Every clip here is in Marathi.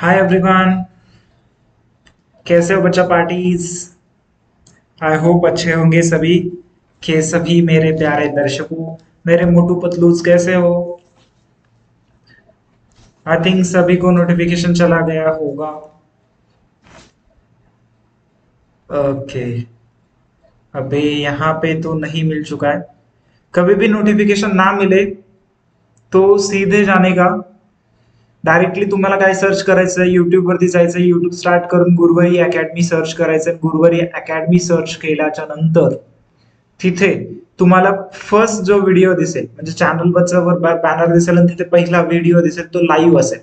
हाय एवरीवन, कैसे हो बच्चा पार्टीज। आई होप अच्छे होंगे सभी के सभी मेरे प्यारे दर्शकों। मेरे मोटू पतलूस कैसे हो। आई थिंक सभी को नोटिफिकेशन चला गया होगा। ओके, अभी यहाँ पे तो नहीं मिल चुका है। कभी भी नोटिफिकेशन ना मिले तो सीधे जाने का, डायरेक्टली तुम्हाला काय सर्च करायचं, युट्यूब वरती जायचं, युट्यूब स्टार्ट करून गुरुवारी अकॅडमी सर्च करायचं। गुरुवारी अकॅडमी सर्च केल्याच्या नंतर तिथे तुम्हाला फर्स्ट जो व्हिडिओ दिसेल, म्हणजे चॅनल वर बॅनर दिसेल आणि तिथे पहिला व्हिडिओ दिसेल, तो लाईव्ह असेल।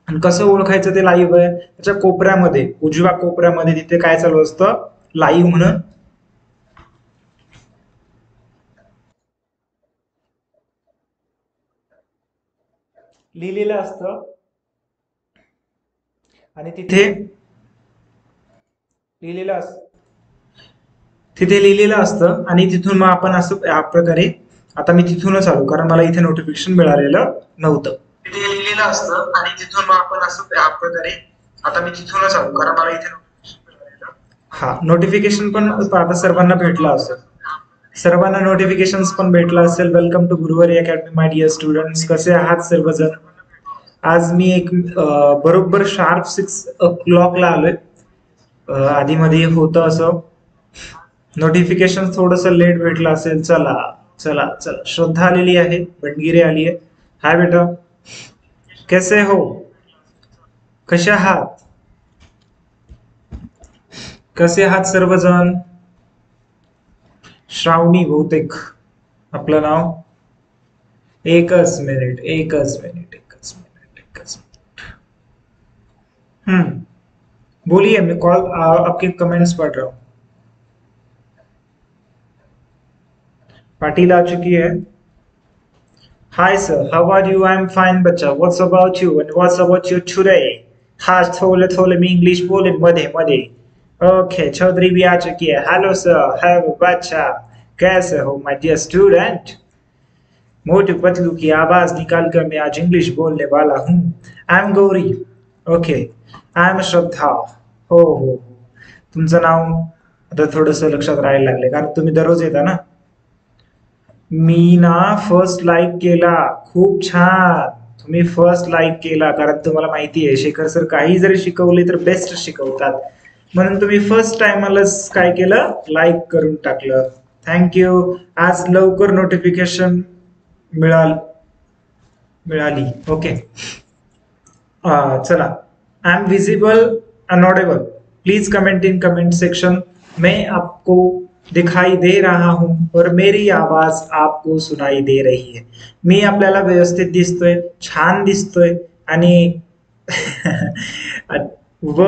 आणि कसं ओळखायचं ते लाईव्ह आहे, त्याच्या कोपऱ्यामध्ये, उजव्या कोपऱ्यामध्ये तिथे काय चालू असतं, लाईव्ह म्हणून लिहिलेलं असतं। आणि तिथे लिहिलेलं असतं आणि तिथून मग आपण असं या प्रकारे, आता मी तिथूनच आलो कारण मला इथे नोटिफिकेशन मिळालेलं नव्हतं। तिथे लिहिलेलं असतं आणि तिथून मग आपण असं या प्रकारे, आता मी तिथूनच आलो कारण मला इथे नोटिफिकेशन मिळालेलं। हा, नोटिफिकेशन पण आता सर्वांना भेटला असेल, सर्वांना नोटिफिकेशन पण भेटला असेल। वेलकम टू गुरुवारी अकॅडमी माय डिअर स्टुडंट्स, कसे आहात सर्वजण। आज मी एक बरोबर शार्प 6 o'clock ला आलोय। आधी मध्ये होतं असं, नोटिफिकेशन थोडस लेट भेटलं असेल। चला चला चला, श्रद्धा आलेली आहे, बनगिरे आली आहे। हाय बेटा, कैसे हो, कसे आहात, कसे आहात सर्वजण। श्रावणी बहुतेक आपलं नाव। एकच मिनिट एकच मिनिट एकच मिनिट एकच मिनिट। बोलिए, मैं कॉल आपके कमेंट्स पढ़ रहा हूँ। पाटिल आ चुकी है। Hi sir, how are you? I'm fine बच्चा। What's about you and what's about you today? हाँ, थोड़े थोड़े में इंग्लिश बोले मधे मधे। ओके, चौधरी भी आ चुकी है। हेलो सर, हेलो बच्चा, कैसे हो माय डियर स्टूडेंट। मोटू पतलू की आवाज निकाल कर मैं आज इंग्लिश बोलने वाला हूँ। I am Gauri. Okay, I am Shraddha. हो, तुमचं नाव आता थोडंसं लक्षात राहायला लागले कारण तुम्ही दररोज येता ना। मी ना फर्स्ट लाईक केला, खूप छान। तुम्ही फर्स्ट लाईक केला कारण तुम्हाला माहिती आहे शेखर सर काही जरी शिकवले तर बेस्ट शिकवतात, म्हणून तुम्ही फर्स्ट टाइमलाच काय केलं, लाईक करून टाकलं। थँक्यू। आज लवकर नोटिफिकेशन मिळाली। ओके, चला। I am visible inaudible, please comment in comment section. मैं आपको दिखाई दे रहा हूं और मेरी आवाज आपको सुनाई दे रही है। मी आपल्याला व्यवस्थित दिसतोय, छान दिसतोय आणि व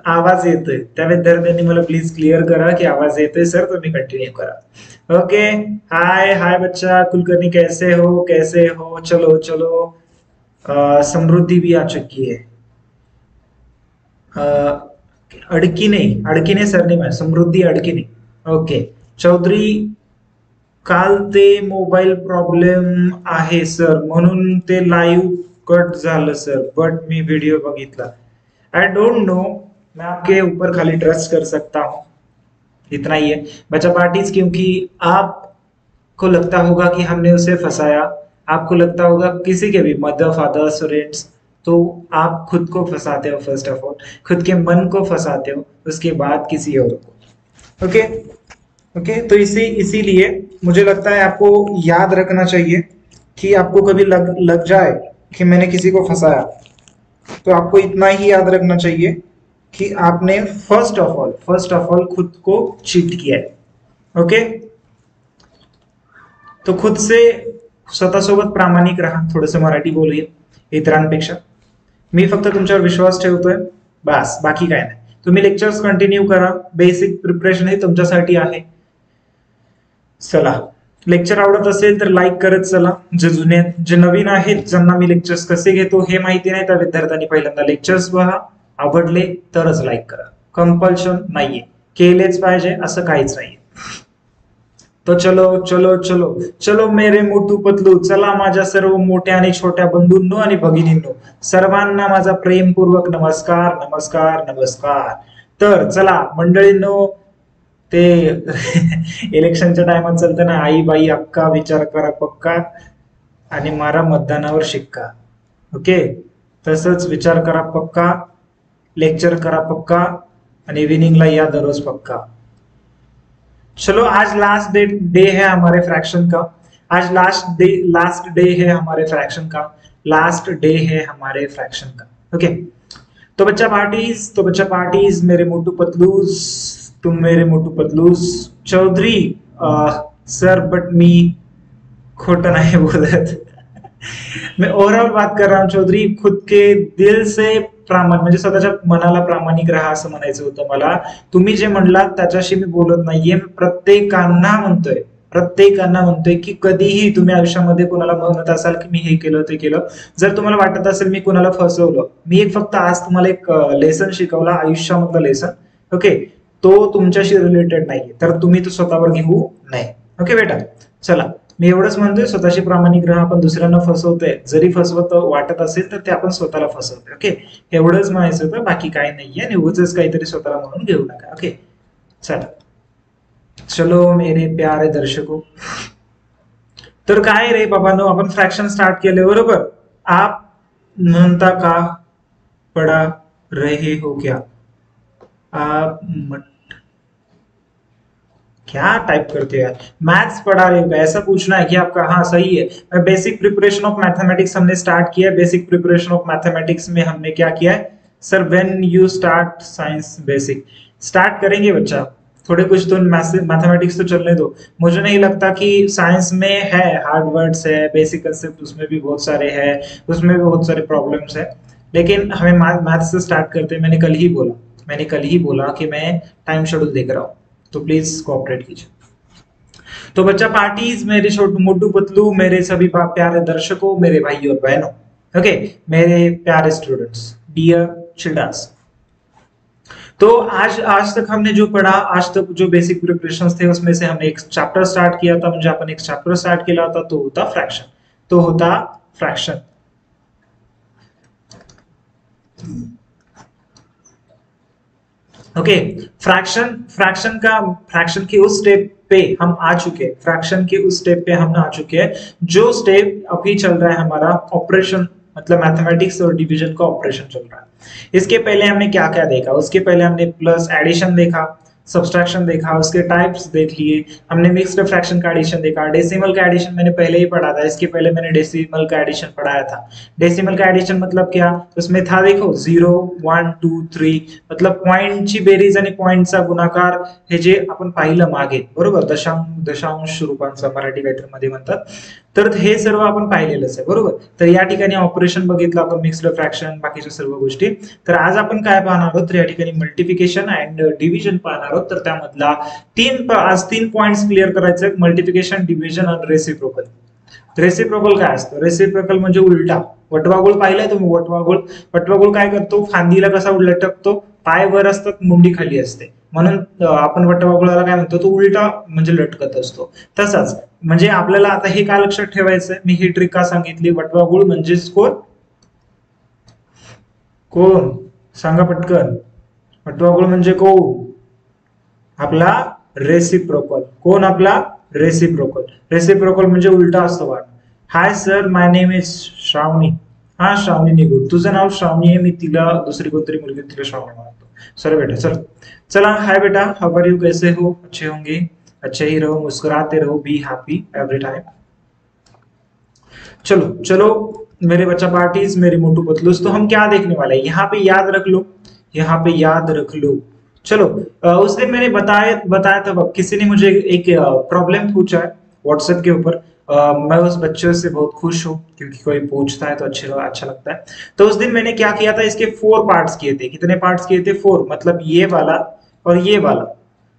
आवाज येतोय। त्या विद्यार्थ्यांनी मला प्लीज क्लिअर करा की आवाज येतोय सर, तुम्ही कंटिन्यू करा। ओके, हाय हाय बच्चा, कुलकर्णी कैसे हो, कैसे हो। चलो चलो, समृद्धि भी आ चुकी है। अडकीने सरनेम आहे, समृद्धी अडकीने। ओके, चौधरी, काल ते मोबाईल प्रॉब्लेम आहे सर, म्हणून ते लाईव्ह कट झालं सर, बट मी व्हिडिओ बघितला। आई डोंट नो, मैं आपके ऊपर खाली ट्रस्ट कर सकता हूँ, इतना ही है बच्चा पार्टीज। क्योंकि आपको लगता होगा कि हमने उसे फंसाया, आपको लगता होगा किसी के भी मदर फादर स्टूडेंट्स, तो आप खुद को फंसाते हो। फर्स्ट ऑफ ऑल खुद के मन को फंसाते हो, उसके बाद किसी और को। ओके ओके, तो इसीलिए मुझे लगता है आपको याद रखना चाहिए कि आपको कभी लग जाए कि मैंने किसी को फंसाया, तो आपको इतना ही याद रखना चाहिए कि आपने फर्स्ट ऑफ ऑल खुद को चीट किया है। ओके, तो खुद से स्वतःसोबत प्रामाणिक राहा। थोडंसं मराठी बोलूया इतरांपेक्षा। मी फक्त तुमच्यावर विश्वास ठेवतोय, बस, बाकी काय नाही। तुम्ही लेक्चर्स कंटिन्यू करा, बेसिक प्रिपरेशन हे तुमच्यासाठी आहे। चला, लेक्चर आवडत असेल तर लाईक करत चला। जे नवीन आहेत, ज्यांना मी लेक्चर्स कसे घेतो हे माहिती नाही, त्या विद्यार्थ्यांनी पहिल्यांदा लेक्चर्स पहा, आवडले तरच लाईक करा। कंपल्शन नाहीये, केलेच पाहिजे असं काहीच नाहीये। तो चलो चलो चलो चलो मेरे मोठू पतलू, चला माझ्या सर्व मोठ्या आणि छोट्या बंधूंनो आणि भगिनींनो, सर्वांना माझा प्रेमपूर्वक नमस्कार नमस्कार नमस्कार. तर चला मंडळींनो, ते इलेक्शनच्या टायमात चालतं ना, आई बाई अक्का विचार करा पक्का आणि मारा मतदानावर शिक्का. ओके, तसंच विचार करा पक्का, लेक्चर करा पक्का आणि विनिंगला या दररोज पक्का. चलो आज लास्ट डे है हमारे फ्रैक्शन का. आज लास्ट डे है हमारे फ्रैक्शन का. लास्ट डे है हमारे फ्रैक्शन का. ओके, तो बच्चा पार्टीज मेरे मोटू पतलूस, तुम मेरे मोटू पतलूस. चौधरी सर बट मी खोटा नाही बोलत. मैं ओव्हरऑल बात कर रहा हूं चौधरी, खुद के दिल से प्रामाणिक, म्हणजे स्वतःच्या मनाला प्रामाणिक राहा असं म्हणायचं होतं मला. तुम्ही जे म्हणलात त्याच्याशी मी बोलत नाहीये. प्रत्येकांना म्हणतोय की कधीही तुम्ही आयुष्यामध्ये कोणाला म्हणत असाल की मी हे केलं ते केलं, जर तुम्हाला वाटत असेल मी कोणाला फसवलं, मी एक फक्त आज तुम्हाला एक लेसन शिकवला, आयुष्यामधलं लेसन. ओके, तो तुमच्याशी रिलेटेड नाहीये, तर तुम्ही तो स्वतःवर घेऊ नये. ओके बेटा, चला मी एवढंच म्हणतोय, स्वतःशी प्रामाणिक राहा. आपण दुसऱ्यांना फसवतोय, जरी फसवत वाटत असेल तर ते आपण स्वतःला फसवतोय. ओके, एवढंच म्हणायचं होतं, बाकी काही नाहीये. आणि उगाच काहीतरी स्वतःला म्हणून घेऊ नका. ओके, चला चलो मेरे प्यारे दर्शको. तर काय रे बाबांनो, आपण फ्रॅक्शन स्टार्ट केले बरोबर. आप म्हणता का पडा रहे हो क्या, आप क्या टाइप करते हो यार, मैथ्स पढ़ा रहे हो क्या, ऐसा पूछना है कि आपका. हाँ सही है. बेसिक प्रिपरेशन ऑफ मैथमेटिक्स हमने स्टार्ट किया है. बेसिक प्रिपरेशन ऑफ मैथमेटिक्स में हमने क्या किया है sir, when you start science basic start करेंगे बच्चा, थोड़े कुछ तो मैथमेटिक्स तो चलने दो. मुझे नहीं लगता कि साइंस में है हार्ड वर्ड्स है, बेसिक कंसेप्ट उसमें भी बहुत सारे हैं, उसमें भी बहुत सारे प्रॉब्लम्स है, लेकिन हमें मैथ्स से स्टार्ट करते हैं. मैंने कल ही बोला कि मैं टाइम शेड्यूल देख रहा हूँ, तो प्लीज कोऑपरेट कीजिए. तो बच्चा पार्टीज मेरे छोटू मोटू पतलू, मेरे सभी प्यारे दर्शकों, मेरे भाई और बहनों, ओके, मेरे प्यारे स्टूडेंट्स, डियर चिल्ड्रंस. तो आज तक हमने जो पढ़ा, आज तक जो बेसिक प्रिपरेशंस थे उसमें से हमने एक चैप्टर स्टार्ट किया था. म्हणजे आपण एक चैप्टर स्टार्ट केला होता, तो होता फ्रॅक्शन. ओके, फ्रैक्शन के उस स्टेप पे हम आ चुके हैं. फ्रैक्शन के उस स्टेप पे हम आ चुके हैं. जो स्टेप अभी चल रहा है हमारा ऑपरेशन, मतलब मैथमेटिक्स और डिवीजन का ऑपरेशन चल रहा है. इसके पहले हमने क्या क्या देखा, उसके पहले हमने प्लस एडिशन देखा, सब्सट्रैक्शन देखा, उसके टाइप्स देख लिए, हमने मिक्स्ड फ्रैक्शन का एडिशन देखा. डेसिमल का एडिशन मैंने पहले ही पढ़ा था, इसके पहले मैंने डेसिमल का एडिशन पढ़ाया था. डेसिमल का एडिशन मतलब क्या, उसमें था देखो 0 1 2 3, मतलब पॉइंटची बेरीज आणि पॉइंटचा गुणाकार, हे जे आपण पाहिलं मागे बरोबर, दशांश रूपांचा मराठी काहीतरी मध्ये म्हणतात, तर हे सर्व आपण पाहिलेलंच आहे बरोबर. तर या ठिकाणी ऑपरेशन बघितलं आपण, मिक्स्ड फ्रॅक्शन, बाकीच्या सर्व गोष्टी. तर आज आपण काय पाहणार आहोत, तर या ठिकाणी मल्टिप्लिकेशन अँड डिव्हिजन पाहणार आहोत. तर त्यामधला तीन पॉइंट्स क्लिअर करायचे, मल्टिप्लिकेशन, डिव्हिजन आणि रेसिप्रोकल. रेसिप्रोकल काय असतं, रेसिप्रोकल म्हणजे उलटा. वटवागुळ पाहिलाय तुम्ही, वटवागुळ काय करतो, फांदीला कसा लटकतो, पाय वर असतात, मुंडी खाली असते, म्हणून आपण वटवागुळाला काय म्हणतो, तो उलटा म्हणजे लटकत असतो. तसाच म्हणजे आपल्याला आता हे काय लक्षात ठेवायचं, मी ही ट्रिक का सांगितली, वटवागुळ म्हणजेच कोण सांगा पटकन, वटवागुळ म्हणजे कोण, आपला रेसिप्रोकल. कोण, आपला रेसिप्रोकल. रेसिप्रोकल म्हणजे उलटा असतो वाट. Hi sir, my name is Shravani. हा श्रावणी निगुड, तुझं नाव श्रावणी आहे, मी तिला दुसरी कोणतरी मुलगी तिला श्रावणी म्हणतो. चलो बेटा, चला हाय बेटा, हाउ आर यू, कैसे हो, अच्छे होंगे, अच्छे ही रहो, मुस्कुराते रहो, बी हैप्पी एवरी टाइम. चलो मेरे बच्चा पार्टीज, मेरे मोटू पतलूस. तो हम क्या देखने वाले हैं, यहाँ पे याद रख लो. चलो, उस दिन मैंने बताया था, किसी ने मुझे एक प्रॉब्लम पूछा है व्हाट्सएप के ऊपर. मैं उस बच्चे से बहुत खुश हूँ, क्योंकि कोई पूछता है तो अच्छा लगता है. तो उस दिन मैंने क्या किया था, इसके 4 पार्ट्स किए थे. कितने पार्ट्स किए थे, 4, मतलब ये वाला और ये वाला,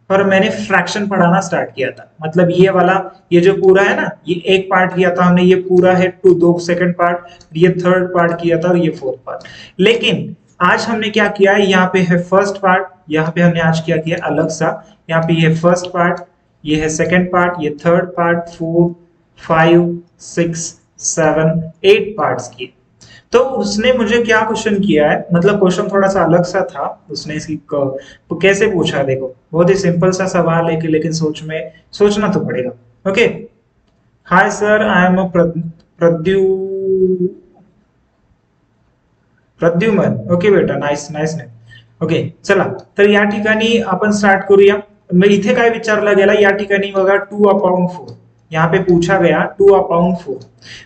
और मैंने फ्रैक्शन पढ़ाना स्टार्ट किया था. मतलब ये वाला, ये जो पूरा है ना, ये एक पार्ट किया था हमने, ये पूरा है 2 सेकंड पार्ट, ये 3rd पार्ट किया था, और ये 4th पार्ट. लेकिन आज हमने क्या किया है, यहाँ पे है फर्स्ट पार्ट, यहाँ पे हमने आज क्या किया अलग सा, यहाँ पे ये फर्स्ट पार्ट, ये है सेकेंड पार्ट, ये थर्ड पार्ट, 4 5 6 7 8 पार्ट्स किए। तो उसने मुझे क्या क्वेश्चन किया है, मतलब क्वेश्चन थोड़ा सा अलग सा था। उसने इसकी तो कैसे पूछा, देखो बहुत ही सिंपल सा सवाल है कि लेकिन सोचना तो पड़ेगा। Okay, hi sir, I am a Pradyuman. Okay बेटा, नाईस नाईस नेम. ओके चला, तर या ठिकाणी आपण स्टार्ट करूया. मग इथे काय विचारला गेला, या ठिकाणी बघा 2/4 यहाँ पे पूछा गया 2/4।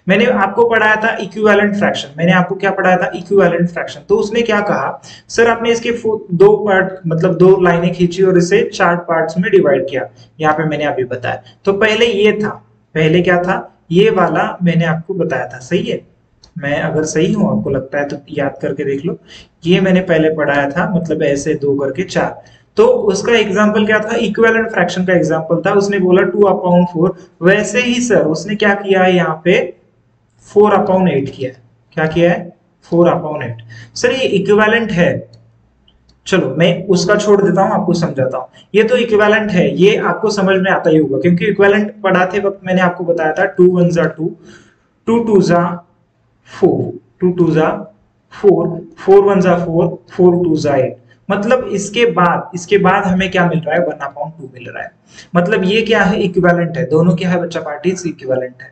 मैंने आपको पढ़ाया था इक्विवेलेंट फ्रैक्शन, मैंने आपको क्या पढ़ाया था, इक्विवेलेंट फ्रैक्शन। तो उसने क्या कहा, सर आपने इसके दो पार्ट मतलब दो लाइनें खींची और इसे 4 पार्ट्स में डिवाइड किया। यहाँ पे मैंने अभी बताया, तो पहले ये था, पहले क्या था, ये वाला मैंने आपको बताया था, सही है। मैं अगर सही हूं आपको लगता है तो याद करके देख लो, ये मैंने पहले पढ़ाया था, मतलब ऐसे 2 करके 4। तो उसका एग्जाम्पल क्या था, इक्विवेलेंट फ्रैक्शन का एग्जाम्पल था। उसने बोला 2/4, वैसे ही सर उसने क्या किया है यहाँ पे 4/8 किया है। क्या किया है, 4/8। सर ये इक्विवेलेंट है, चलो मैं उसका छोड़ देता हूं, आपको समझाता हूं। ये तो इक्विवेलेंट है, ये आपको समझ में आता ही होगा, क्योंकि इक्विवेलेंट पढ़ाते वक्त मैंने आपको बताया था 2 1 जा 2, 2 2 जा 4, 2 2 जा 4, 4 1 जा 4, 4 2 जा 8। मतलब इसके बाद हमें क्या मिल रहा है, 1/2 मिल रहा है। मतलब ये क्या है, इक्विवेलेंट है, दोनों क्या है बच्चा पार्टीज, इक्विवेलेंट है।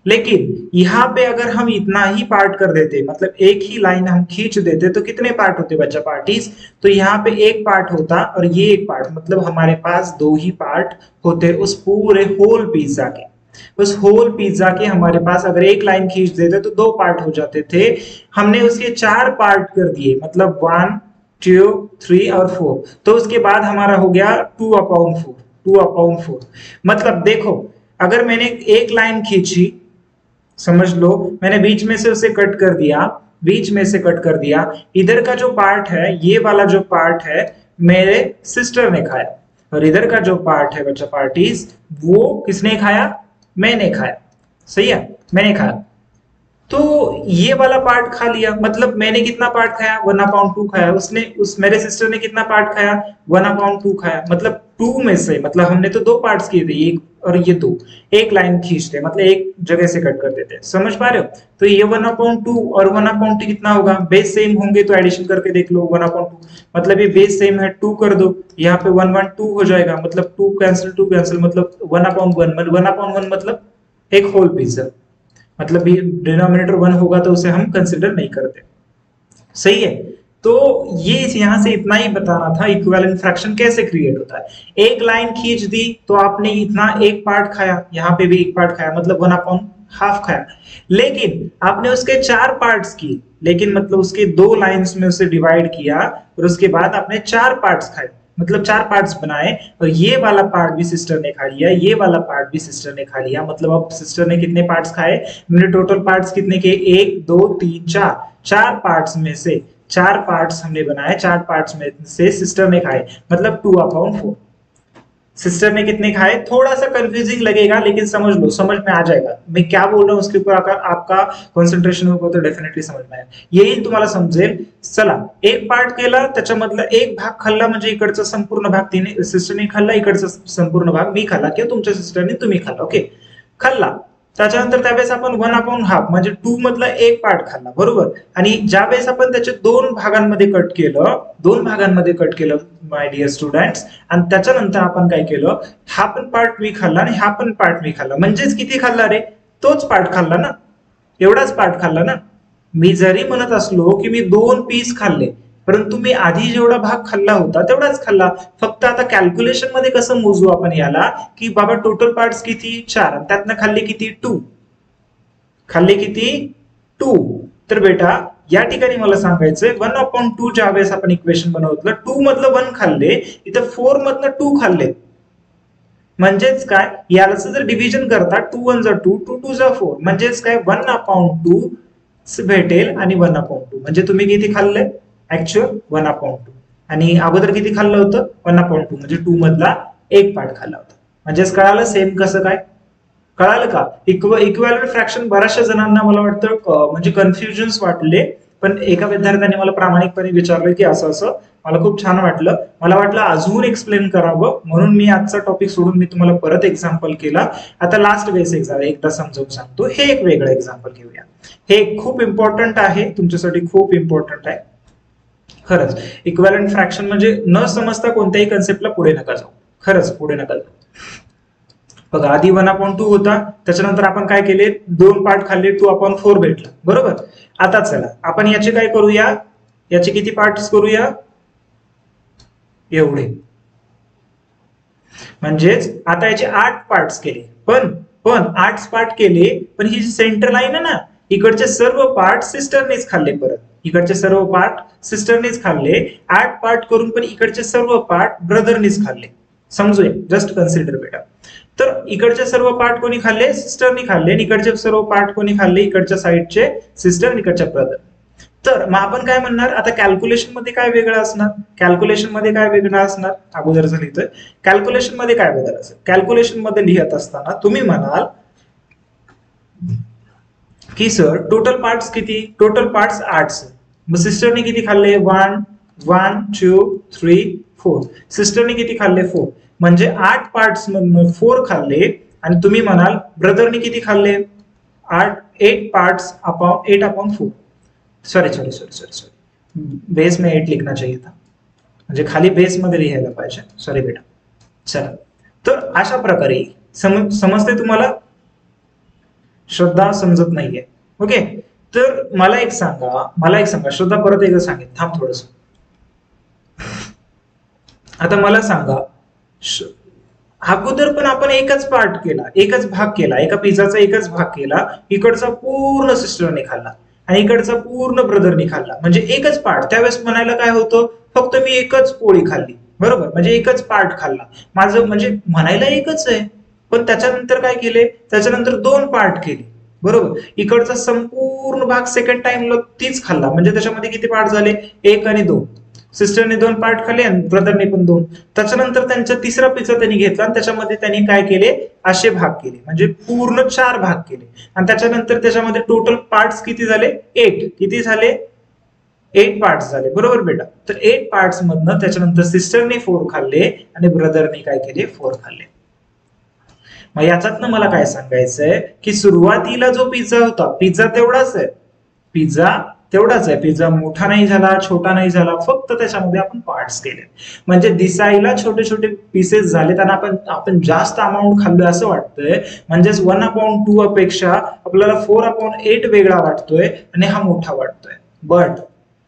लेकिन यहाँ पे अगर हम इतना ही पार्ट कर देते, मतलब एक ही लाइन हम खींच देते, तो कितने पार्ट होते बच्चा पार्टीज, तो यहाँ पे एक पार्ट होता और ये एक पार्ट, मतलब हमारे पास 2 ही पार्ट होते उस पूरे होल पिज्जा के। उस होल पिज्जा के हमारे पास अगर एक लाइन खींच देते तो 2 पार्ट हो जाते थे, हमने उसके 4 पार्ट कर दिए, मतलब 1 2 3 और 4। तो उसके बाद हमारा हो गया 2/4, 2/4। मतलब देखो, अगर मैंने एक लाइन खींची, समझ लो मैंने बीच में से उसे कट कर दिया, बीच में से कट कर दिया, इधर का जो पार्ट है, ये वाला जो पार्ट है मेरे सिस्टर ने खाया, और इधर का जो पार्ट है बच्चा पार्टीज, वो किसने खाया, मैंने खाया, सही है, मैंने खाया। तो ये वाला पार्ट खा लिया, मतलब मैंने कितना पार्ट खाया, 1/2 खाया, उस मेरे सिस्टर ने कितना पार्ट खाया, 1/2 खाया। मतलब 2 में से, मतलब हमने तो 2 पार्ट्स किए थे, एक और ये 2, एक लाइन खींचते, मतलब एक जगह से कट कर देते, समझ पा रहे हो। तो ये 1/2 और 1/2 कितना होगा, बेस सेम होंगे तो एडिशन करके देख लो, 1/2 मतलब ये बेस सेम है, 2 कर दो, यहाँ पे 1 1 2 हो जाएगा, मतलब 2 कैंसिल, मतलब 1/1 मतलब एक होल पिज्जा, मतलब डिनोमिनेटर 1 होगा तो उसे हम कंसिडर नहीं करते, सही है। तो ये यहां से इतना ही बताना था इक्विवेलेंट फ्रैक्शन कैसे क्रिएट होता है। एक लाइन खींच दी तो आपने इतना एक पार्ट खाया, यहाँ पे भी एक पार्ट खाया, मतलब 1/2 खाया। लेकिन आपने उसके 4 पार्ट्स किए, लेकिन मतलब उसके 2 लाइंस में उसे डिवाइड किया और उसके बाद आपने 4 पार्ट्स खाए, मतलब 4 पार्ट्स बनाए, और ये वाला पार्ट भी सिस्टर ने खा लिया, ये वाला पार्ट भी सिस्टर ने खा लिया। मतलब अब सिस्टर ने कितने पार्ट्स खाए, मैंने टोटल पार्ट्स कितने के, 1 2 3 4, 4 पार्ट्स में से 4 पार्ट्स हमने बनाए, 4 पार्ट्स में से सिस्टर ने खाए, मतलब 2/4। सिस्टर ने कितने खाए, थोड़ा सा कंफ्यूजिंग लगेगा, लेकिन समझ लो, समझ में आ जाएगा मैं क्या बोल रहा हूँ। उसके ऊपर अगर आपका कॉन्सेंट्रेशन होगा तो डेफिनेटली समझ में आएगा, येईल तुम्हाला समजेल। चला, एक पार्ट केला, त्याच्यामधला एक भाग खाल्ला, म्हणजे इकडचा संपूर्ण भाग तिने सिस्टरने खाल्ला, इकडचा संपूर्ण भाग मी खाल्ला, किंवा तुमच्या सिस्टरने तुम्ही खाल्ला, ओके खाल्ला। त्याच्यानंतर त्यावेळेस आपण 1/2 म्हणजे 2 मधला एक पार्ट खाल्ला, बरोबर। आणि ज्यावेळेस आपण त्याचे 2 भागांमध्ये कट केलं, 2 भागांमध्ये कट केलं माय डिअर स्टुडंट्स, आणि त्याच्यानंतर आपण काय केलं, हा पण पार्ट मी खाल्ला आणि हा पण पार्ट मी खाल्ला, म्हणजेच किती खाल्ला रे, तोच पार्ट खाल्ला ना, एवढाच पार्ट खाल्ला ना। मी जरी म्हणत असलो की मी 2 पीस खाल्ले, परंतु मी आधी जेवढा भाग खाल्ला होता तेवढाच खाल्ला। फक्त आता कॅल्क्युलेशन मध्ये कसं मोजू आपण याला, की बाबा टोटल पार्ट्स किती, 4, त्यातनं खाल्ले किती, 2, खाल्ले किती, 2। तर बेटा या ठिकाणी मला सांगायचंय 1/2 ज्या वेळेस आपण इक्वेशन बनवलं, 2 मधलं 1 खाल्ले, इथं 4 मधनं 2 खाल्ले, म्हणजेच काय, याला जर डिव्हिजन करता 2 1 जा 2, 2 2 जा 4, म्हणजेच काय 1/2 भेटेल, आणि 1/2 म्हणजे तुम्ही किती खाल्ले, ऍक्च्युअल 1/2, आणि अगोदर किती खाल्लं होतं, 1/2 म्हणजे 2 मधला एक पार्ट खाल्ला होता। म्हणजेच कळालं सेम कसं काय, कळालं का। इक्विवेलेंट फ्रॅक्शन बऱ्याचशा जणांना मला वाटतं म्हणजे कन्फ्युजन्स वाटले, पण एका विद्यार्थ्याने मला प्रामाणिकपणे विचारलं की असं असं, मला खूप छान वाटलं, मला वाटलं अजून एक्सप्लेन करावं, म्हणून मी आजचा टॉपिक सोडून मी तुम्हाला परत एक्झाम्पल केला. आता लास्ट बेसिक एकदा समजावून सांगतो. हे एक वेगळं एक्झाम्पल घेऊया. हे खूप इम्पॉर्टंट आहे तुमच्यासाठी, खूप इम्पॉर्टंट आहे खरंच. इक्विव्हॅलंट फ्रॅक्शन म्हणजे न समजता कोणत्याही कन्सेप्टला पुढे नका जाऊ, खरंच पुढे नका जाऊ. बघा आधी 1/2 होता, त्याच्यानंतर आपण काय केले, 2 पार्ट खाल्ले, 2/4 भेटला, बरोबर. आता चला आपण याचे काय करूया, याचे किती पार्ट्स करूया, एवढे. म्हणजेच आता याचे 8 पार्ट्स केले, पण 8 पार्ट केले, पण ही सेंटर लाईन आहे ना, इकडचे सर्व पार्ट सिस्टरनेच खाल्ले. परत इकडचे सर्व पार्ट सिस्टरनेच खाल्ले. 8 पार्ट करून पण इकडचे सर्व पार्ट ब्रदरनेच खाल्ले. समजूया, जस्ट कन्सिडर बेटा. तर इकडचे सर्व पार्ट कोणी खाल्ले, सिस्टरने खाल्ले. इकडचे सर्व पार्ट कोणी खाल्ले, इकडच्या साईडचे सिस्टर, इकडच्या ब्रदर. तर मग आपण काय म्हणणार, आता कॅल्क्युलेशन मध्ये काय वेगळं असणार, कॅल्क्युलेशन मध्ये काय वेगळं असणार, अगोदर जर लिहितोय कॅल्क्युलेशन मध्ये काय बदल असेल. कॅल्क्युलेशन मध्ये लिहित असताना तुम्ही म्हणाल की सर टोटल पार्ट्स किती, टोटल पार्ट्स 8. मग सिस्टरने किती खाल्ले, 1 1 2 3 4. सिस्टरने किती खाल्ले, 4. म्हणजे 8 पार्ट्स मधून 4 खाल्ले. आणि तुम्ही म्हणाल ब्रदरने किती खाल्ले, 8 parts upon 8/4. Sorry sorry sorry sorry sorry, base में 8 लिखना चाहिए था, म्हणजे खाली बेस मध्ये लिहायला पाहिजे, सॉरी बेटा. चला, तर अशा प्रकारे समजते तुम्हाला, श्रद्धा समजत नाहीये. ओके, तर मला एक सांगा श्रद्धा, परत एकदा सांगेन, थांब थोडस. आता मला सांगा, अगोदर पण आपण एकच पार्ट केला, एकच भाग केला, एका पिझ्झाचा एकच भाग केला, इकडचा पूर्ण सिस्टरने खाल्ला आणि इकडचा पूर्ण ब्रदरने खाल्ला, म्हणजे एकच पार्ट. त्यावेळेस म्हणायला काय होतं, फक्त मी एकच पोळी खाल्ली, बरोबर, म्हणजे एकच पार्ट खाल्ला, माझं म्हणजे म्हणायला एकच आहे. पण त्याच्यानंतर काय केले, त्याच्यानंतर 2 पार्ट केले, बरोबर. इकडचा संपूर्ण भाग सेकंड टाइमला तीच खाल्ला, म्हणजे त्याच्यामध्ये किती पार्ट झाले, 1 आणि 2. सिस्टरने 2 पार्ट खाल्ले आणि ब्रदरने पण 2. त्याच्यानंतर त्यांचा तिसरा पिझ्झा त्यांनी घेतला आणि त्याच्यामध्ये त्यांनी काय केले, असे भाग केले, म्हणजे पूर्ण 4 भाग केले. आणि त्याच्यानंतर त्याच्यामध्ये टोटल पार्ट्स किती झाले, 8. किती झाले, 8 पार्ट्स झाले, बरोबर बेटा. तर 8 पार्ट्स मधनं त्याच्यानंतर सिस्टरने 4 खाल्ले आणि ब्रदरने काय केले, 4 खाल्ले. मग याच्यातनं मला काय सांगायचंय की सुरुवातीला जो पिझ्झा होता, पिझ्झा तेवढाच आहे, पिझ्झा तेवढाच आहे, पिझ्झा मोठा नाही झाला, छोटा नाही झाला, फक्त त्याच्यामध्ये आपण पार्ट्स केले. म्हणजे दिसायला छोटे छोटे पीसेस झाले, त्यांना आपण जास्त अमाऊंट खाल्लोय असं वाटतंय. म्हणजेच 1/2 अपेक्षा आपल्याला 4/8 वेगळा वाटतोय आणि हा मोठा वाटतोय.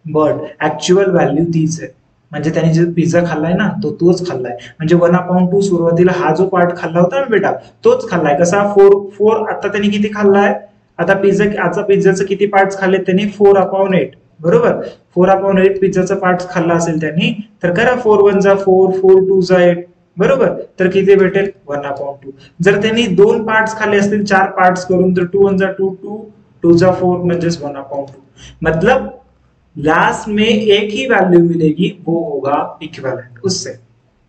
बट ऍक्च्युअल व्हॅल्यू तीच आहे. म्हणजे त्याने जो पिझ्झा खाल्लाय ना, तोच खाल्लाय. म्हणजे 1/2 सुरुवातीला हा जो पार्ट खाल्ला होता ना बेटा, तोच खाल्लाय. कसा, 4 आता त्यांनी किती खाल्लाय, आता पिझ्झाचं किती पार्ट्स खाल्ले त्यांनी, 4/8, बरोबर. 4/8 पिझ्झाचा पार्ट खाल्ला असेल त्यांनी, तर करा 4 1 जा 4, 4 2 जा 8, बरोबर. तर किती भेटेल, 1/2. जर त्यांनी 2 पार्ट्स खाल्ले असतील 4 पार्ट्स करून, तर 2 1 जा 2, 2 2 जा 4, म्हणजेच 1/2. मतलब लास्ट में एक ही वैल्यू मिलेगी, वो होगा इक्विवेलेंट उससे.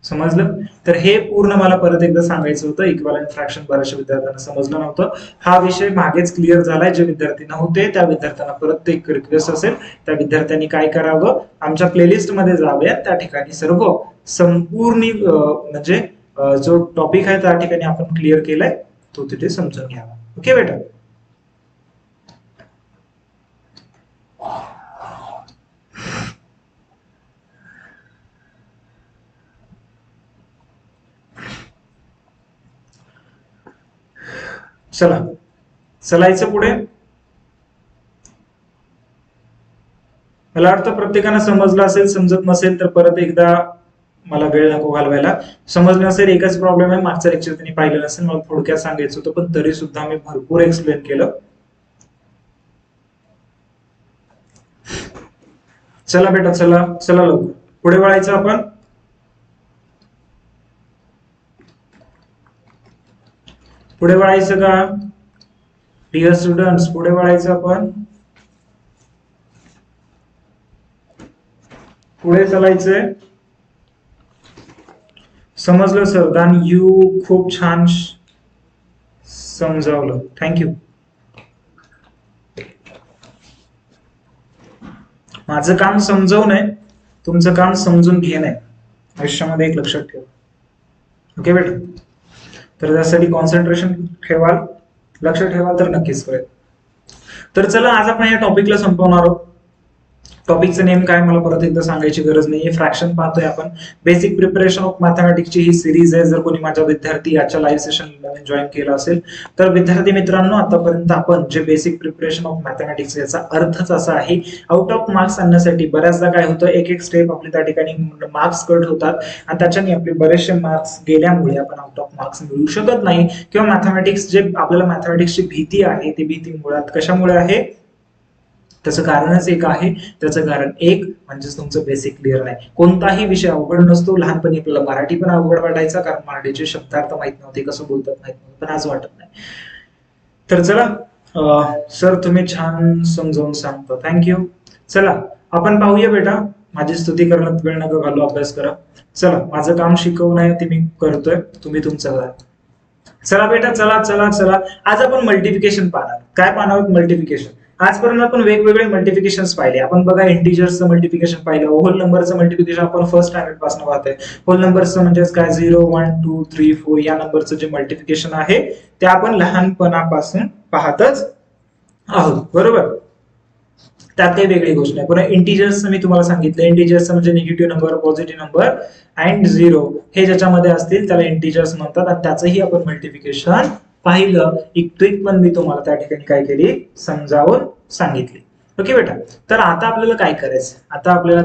समजलं. तर हे पूर्ण मला परत एकदा सांगायचं होतं. इक्विवेलेंट फ्रॅक्शन बऱ्याचशा विद्यार्थ्यांना समजलं नव्हतं. हा विषय मागेच क्लिअर झालाय. जे विद्यार्थी नव्हते त्या विद्यार्थ्यांना परत एक रिक्वेस्ट असेल, त्या विद्यार्थ्यांनी काय करावं, आमच्या प्लेलिस्ट मध्ये जावे, त्या ठिकाणी सर्व संपूर्ण म्हणजे जो टॉपिक आहे त्या ठिकाणी आपण क्लिअर केलाय, तो तिथे समजून घ्यावा. ओके बेटा. चला, चलायचं पुढे. मला वाटतं प्रत्येकानं समजलं असेल. समजत नसेल तर परत एकदा, मला वेळ नको घालवायला. समजलं नसेल, एकच प्रॉब्लेम आहे, मागचं लेक्चर त्यांनी पाहिलं नसेल, मला थोडक्यात सांगायचं होतं, पण तरी सुद्धा मी भरपूर एक्सप्लेन केलं. चला बेटा, चला चला लवकर पुढे वळायचं आपण. पुढे वळायचं का डिअर स्टुडंट्स, पुढे वळायचं आपण, पुढे चालायचंय. समजलं सर, दान यू खूप छान समजावलं, थँक्यू. माझं काम समजवणं आहे, तुमचं काम समजून घेणं आहे. आयुष्यामध्ये एक लक्षात ठेवा. ओके बेटा, तर त्यासाठी कॉन्सन्ट्रेशन ठेवाल, लक्ष ठेवाल तर नक्कीच कळेल. तर चला आज आपण या टॉपिकला संपवणार आहोत. टॉपिकचं नेम काय मला परत एकदा सांगायची गरज नाहीये. फ्रॅक्शन पाहतोय आपण. बेसिक प्रिपरेशन ऑफ मॅथमॅटिक्सची ही सिरीज आहे. जर कोणी माझा विद्यार्थी याच्या लाईव्ह सेशन जॉईन केला असेल तर विद्यार्थी मित्रांनो, आतापर्यंत आपण जे बेसिक प्रिपरेशन ऑफ मॅथमॅटिक्स याचा अर्थच असा आहे, आउट ऑफ मार्क्स आणण्यासाठी बऱ्याचदा काय होतं, एक एक स्टेप आपली त्या ठिकाणी मार्क्स कट होतात आणि त्याच्याने आपले बरेचसे मार्क्स गेल्यामुळे आपण आउट ऑफ मार्क्स मिळू शकत नाही. किंवा मॅथमॅटिक्स जे आपल्याला मॅथमॅटिक्सची भीती आहे, ती भीती मुळात कशामुळे आहे, त्याचं कारणच एक आहे. त्याचं कारण एक म्हणजे तुमचं बेसिक क्लिअर नाही. कोणताही विषय अवघड नसतो. लहानपणी आपल्याला मराठी पण अवघड वाटायचा, कारण मराठीचे शब्दार्थ माहित नव्हते, कसं बोलतात माहित नव्हतं, पण आज वाटत नाही. तर चला सर, तुम्ही छान समजावून सांगता, थँक्यू. चला आपण पाहूया बेटा, माझी स्तुती करण्यात वेळ नका घालू, अभ्यास करा. चला, माझं काम शिकवणं आहे ते मी करतोय, तुम्ही तुमचं करा. चला बेटा, चला चला चला, आज आपण मल्टिप्लिकेशन पाहणार. काय पाहणार? मल्टिप्लिकेशन. आजपर्यंत आपण वेगवेगळे मल्टिप्लिकेशन पाहिले. आपण बघा, इंटिजर्सचं मल्टिप्लिकेशन पाहिलं, होल नंबरचं मल्टिप्लिकेशन आपण फर्स्ट स्टँडर्ड पासून पाहतोय. होल नंबरचं म्हणजे काय, 0 1 2 3 4 या नंबरचं जे मल्टिप्लिकेशन आहे ते आपण लहानपणापासून पाहतच आहोत, बरोबर. त्यात काही वेगळी गोष्ट नाही. पुन्हा इंटिजर्सचं मी तुम्हाला सांगितलं, इंटिजर्सचं म्हणजे negative number, positive number and 0 हे ज्याच्यामध्ये असतील त्याला इंटिजर्स म्हणतात, आणि त्याचंही आपण मल्टिप्लिकेशन पाहिलं. एक ट्रिक पण मी तुम्हाला त्या ठिकाणी काय केली, समजावून सांगितली. ओके बेटा, तर आता आपल्याला काय करायचं, आता आपल्याला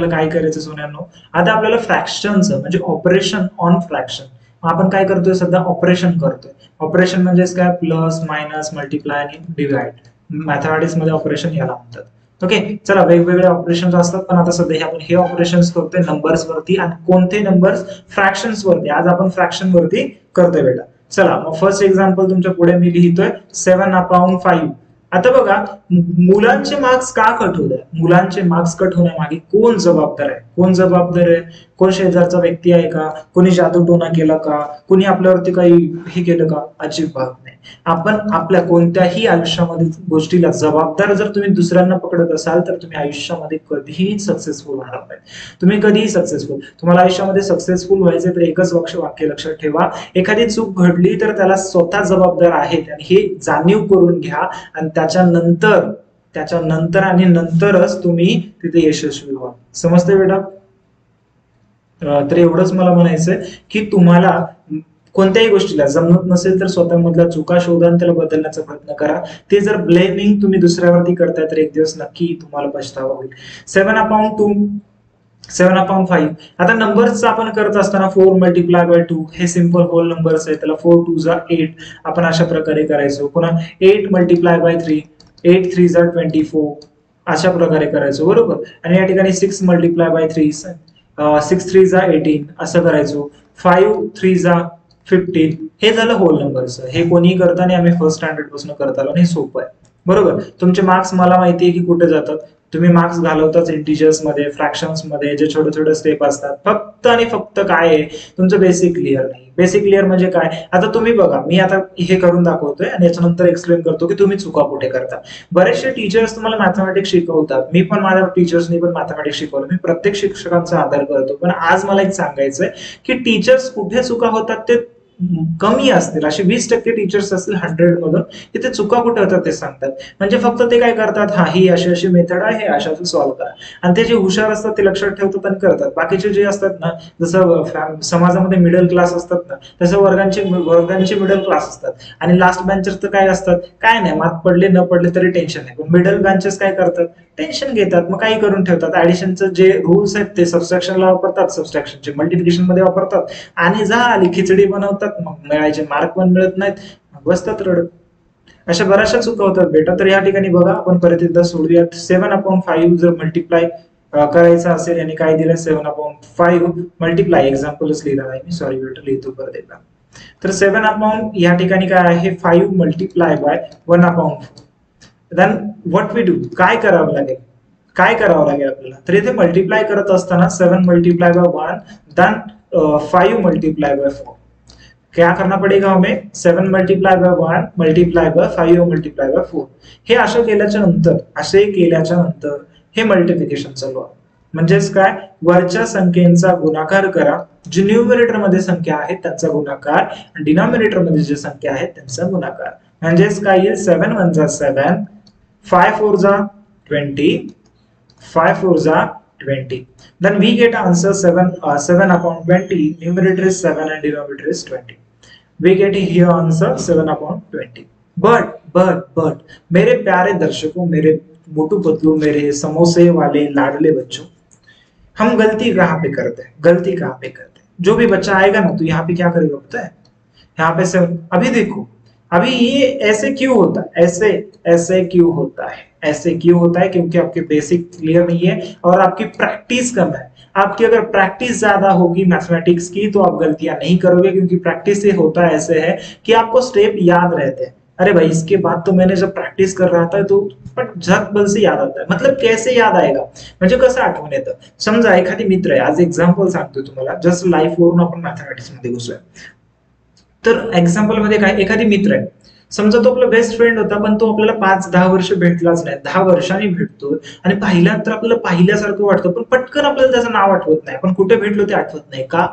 काय करायचं सोन्यांनो, आता आपल्याला फ्रॅक्शनचं म्हणजे ऑपरेशन ऑन फ्रॅक्शन, आपण काय करतोय, सध्या ऑपरेशन करतोय. ऑपरेशन म्हणजे काय, प्लस मायनस मल्टिप्लाय आणि डिवाइड. मॅथमॅटिक्स मध्ये ऑपरेशन याला म्हणतात. ओके, चला, वेगवेगळे ऑपरेशन असतात, पण आता सध्या आपण हे ऑपरेशन करतोय नंबर्स वरती. आणि कोणते नंबर्स? फ्रॅक्शन्स वरती. आज आपण फ्रॅक्शन वरती करतोय बेटा. चला, मग फर्स्ट एक्झाम्पल तुमच्या पुढे मी लिहितोय, 7/5. आता बघा, मुलांचे मार्क्स का कट होत आहे? मुलांचे मार्क्स कट होण्यामागे कोण जबाबदार आहे? कोण शेजारचा व्यक्ती आहे का? कोणी जादूटोना केला का? कोणी आपल्यावरती काही हे केलं का? अजिबात नाही. आपण आपल्या कोणत्याही आयुष्यामध्ये गोष्टीला जबाबदार जर तुम्ही दुसऱ्यांना पकडत असाल तर तुम्ही आयुष्यामध्ये कधीही सक्सेसफुल होणार नाही. तुम्ही कधीही सक्सेसफुल, तुम्हाला आयुष्यामध्ये सक्सेसफुल व्हायचे तर एकच वाक्य लक्षात ठेवा, एखादी चूक घडली तर त्याला स्वतः जबाबदार आहेत आणि हे जाणीव करून घ्या. आणि त्याच्यानंतर आणि नंतरच तुम्ही तिथे यशस्वी व्हा. समजते बेटा? तर एवढंच मला म्हणायचंय की तुम्हाला कोणत्याही गोष्टीला जमत नसेल तर स्वतःमधल्या चुका शोधा आणि त्याला बदलण्याचा प्रयत्न करा. ते जर ब्लेमिंग तुम्ही दुसऱ्यावरती करताय तर एक दिवस नक्की तुम्हाला पछतावा होईल. 7/2, 7/5. आता नंबर्सचं आपण करत असताना 4 × 2 हे सिंपल होल नंबर्स आहे, त्याला 4 2 8 आपण अशा प्रकारे करायचो. पुन्हा 8 × 3, 8 3 24 अशा प्रकारे करायचो, बरोबर. आणि या ठिकाणी 6 × 3, 6 3 18 असं करायचो. 5 3 15 हे झालं होल नंबरचं. हे कोणीही करताना आम्ही फर्स्ट स्टँडर्ड पासून करत आलो आणि सोपं आहे, बरोबर. तुमचे मार्क्स मला माहिती आहे की कुठे जातात. तुम्ही मार्क्स घालवताच इंटिजर्स मध्ये, फ्रॅक्शन्स मध्ये, जे छोटे छोटे स्टेप असतात. फक्त आणि फक्त काय आहे, तुमचं बेसिक क्लिअर नाही. बेसिक क्लिअर म्हणजे काय? आता तुम्ही बघा, मी आता हे करून दाखवतोय आणि याच्यानंतर एक्सप्लेन करतो की तुम्ही चुका कुठे करता. बरेचसे टीचर्स तुम्हाला मॅथमॅटिक्स शिकवतात. मी पण माझ्या टीचर्सनी पण मॅथमॅटिक्स शिकवलं. मी प्रत्येक शिक्षकांचा आदर करतो. पण आज मला एक सांगायचंय की टीचर्स कुठे चुका होतात ते कमी असतील. असे 20% टीचर्स असतील 100 मधून, तिथे चुका कुठे होतात ते सांगतात. म्हणजे फक्त ते काय करतात, हा ही अशी अशी मेथड आहे, अशा सॉल्व्ह करा. आणि ते जे हुशार असतात ते लक्षात ठेवतात आणि करतात. बाकीचे जे असतात ना, जसं समाजामध्ये मिडल क्लास असतात ना, तसं वर्गांचे मिडल क्लास असतात. आणि लास्ट बेंचर्स तर काय असतात, काय नाही, मार्क पडले न पडले तरी टेन्शन नाही. पण मिडल बेंचर्स काय करतात, टेन्शन घेतात, मग काही करून ठेवतात. ऍडिशनचं जे रूल्स आहेत ते सबस्ट्रॅक्शनला वापरतात, सबस्ट्रॅक्शनचे मल्टिप्लिकेशन मध्ये वापरतात, आणि झाली खिचडी बनवतात. मग मिळायचे मार्क पण मिळत नाहीत, मग बसतात रडत. अशा बऱ्याचशा चुका होतात बेटा. तर या ठिकाणी बघा, आपण परत एकदा सोडूयात. 7/5 जर मल्टिप्लाय करायचं असेल, आणि काय दिलं, 7/5 मल्टिप्लाय, एक्झाम्पलच लिहिला नाही मी, सॉरी बेटा, लिहितो परत एकदा. तर 7/, या ठिकाणी काय आहे, 5 × 1/4. देन व्हॉट वी डू, काय करावं लागेल आपल्याला. तर इथे मल्टिप्लाय करत असताना 7 × 1, देन 5 × 4. क्या करना पडेगा हमें 7 multiply by 1 multiply by 5 multiply by 4 हे असं केल्याच्या नंतर हे मल्टिप्लिकेशन चालू आहे. म्हणजेच काय, वरच्या संख्येचा गुणाकार करा, जी न्यूमरेटर मध्ये संख्या आहेत त्यांचा गुणाकार आणि डिनॉमिनेटर मध्ये जी संख्या आहेत त्यांचा गुणाकार. म्हणजेच काय येईल 7 1 जा 7 5 4 जा 20 5 4 जा 20. Then we get answer 7 upon 20. Numerator is 7 and denominator is 20. We get here answer 7 upon 20. But मेरे प्यारे दर्शकों, मेरे मोटू पतलू, मेरे समोसे वाले लाडले बच्चों, हम गलती कहाँ पे करते हैं? जो भी बच्चा आएगा ना तो यहाँ पे क्या करेगा पता है? यहाँ पे से अभी देखो, अभी ये ऐसे क्यों होता है? ऐसे क्यों होता है? क्योंकि आपके बेसिक क्लियर नहीं है और आपकी प्रैक्टिस कम है. आपकी अगर प्रैक्टिस ज्यादा होगी मैथमेटिक्स की तो आप गलतियां नहीं करोगे, क्योंकि प्रैक्टिस से होता ऐसे है कि आपको स्टेप याद रहते हैं. अरे भाई, इसके बाद तो मैंने जब प्रॅक्टिस कर रहा था तो पण झटबल से याद आता है. मतलब कैसे याद आएगा, म्हणजे कसं आठवण येतं? समजा एखादी मित्र आहे, आज एक्झाम्पल सांगतोय तुम्हाला, जस्ट लाईफ वरून आपण मॅथमॅटिक्स मध्ये घुसूया. तर एक्झाम्पल मध्ये काय, एखादी मित्र आहे, समजा तो आपला बेस्ट फ्रेंड होता, पण तो आपल्याला 5-10 वर्ष भेटलाच नाही, 10 वर्षांनी भेटतो आणि पाहिल्यात तर आपल्याला पाहिल्यासारखं वाटतं, पण पटकन आपल्याला त्याचं नाव आठवत नाही, पण कुठे भेटलो ते आठवत नाही का?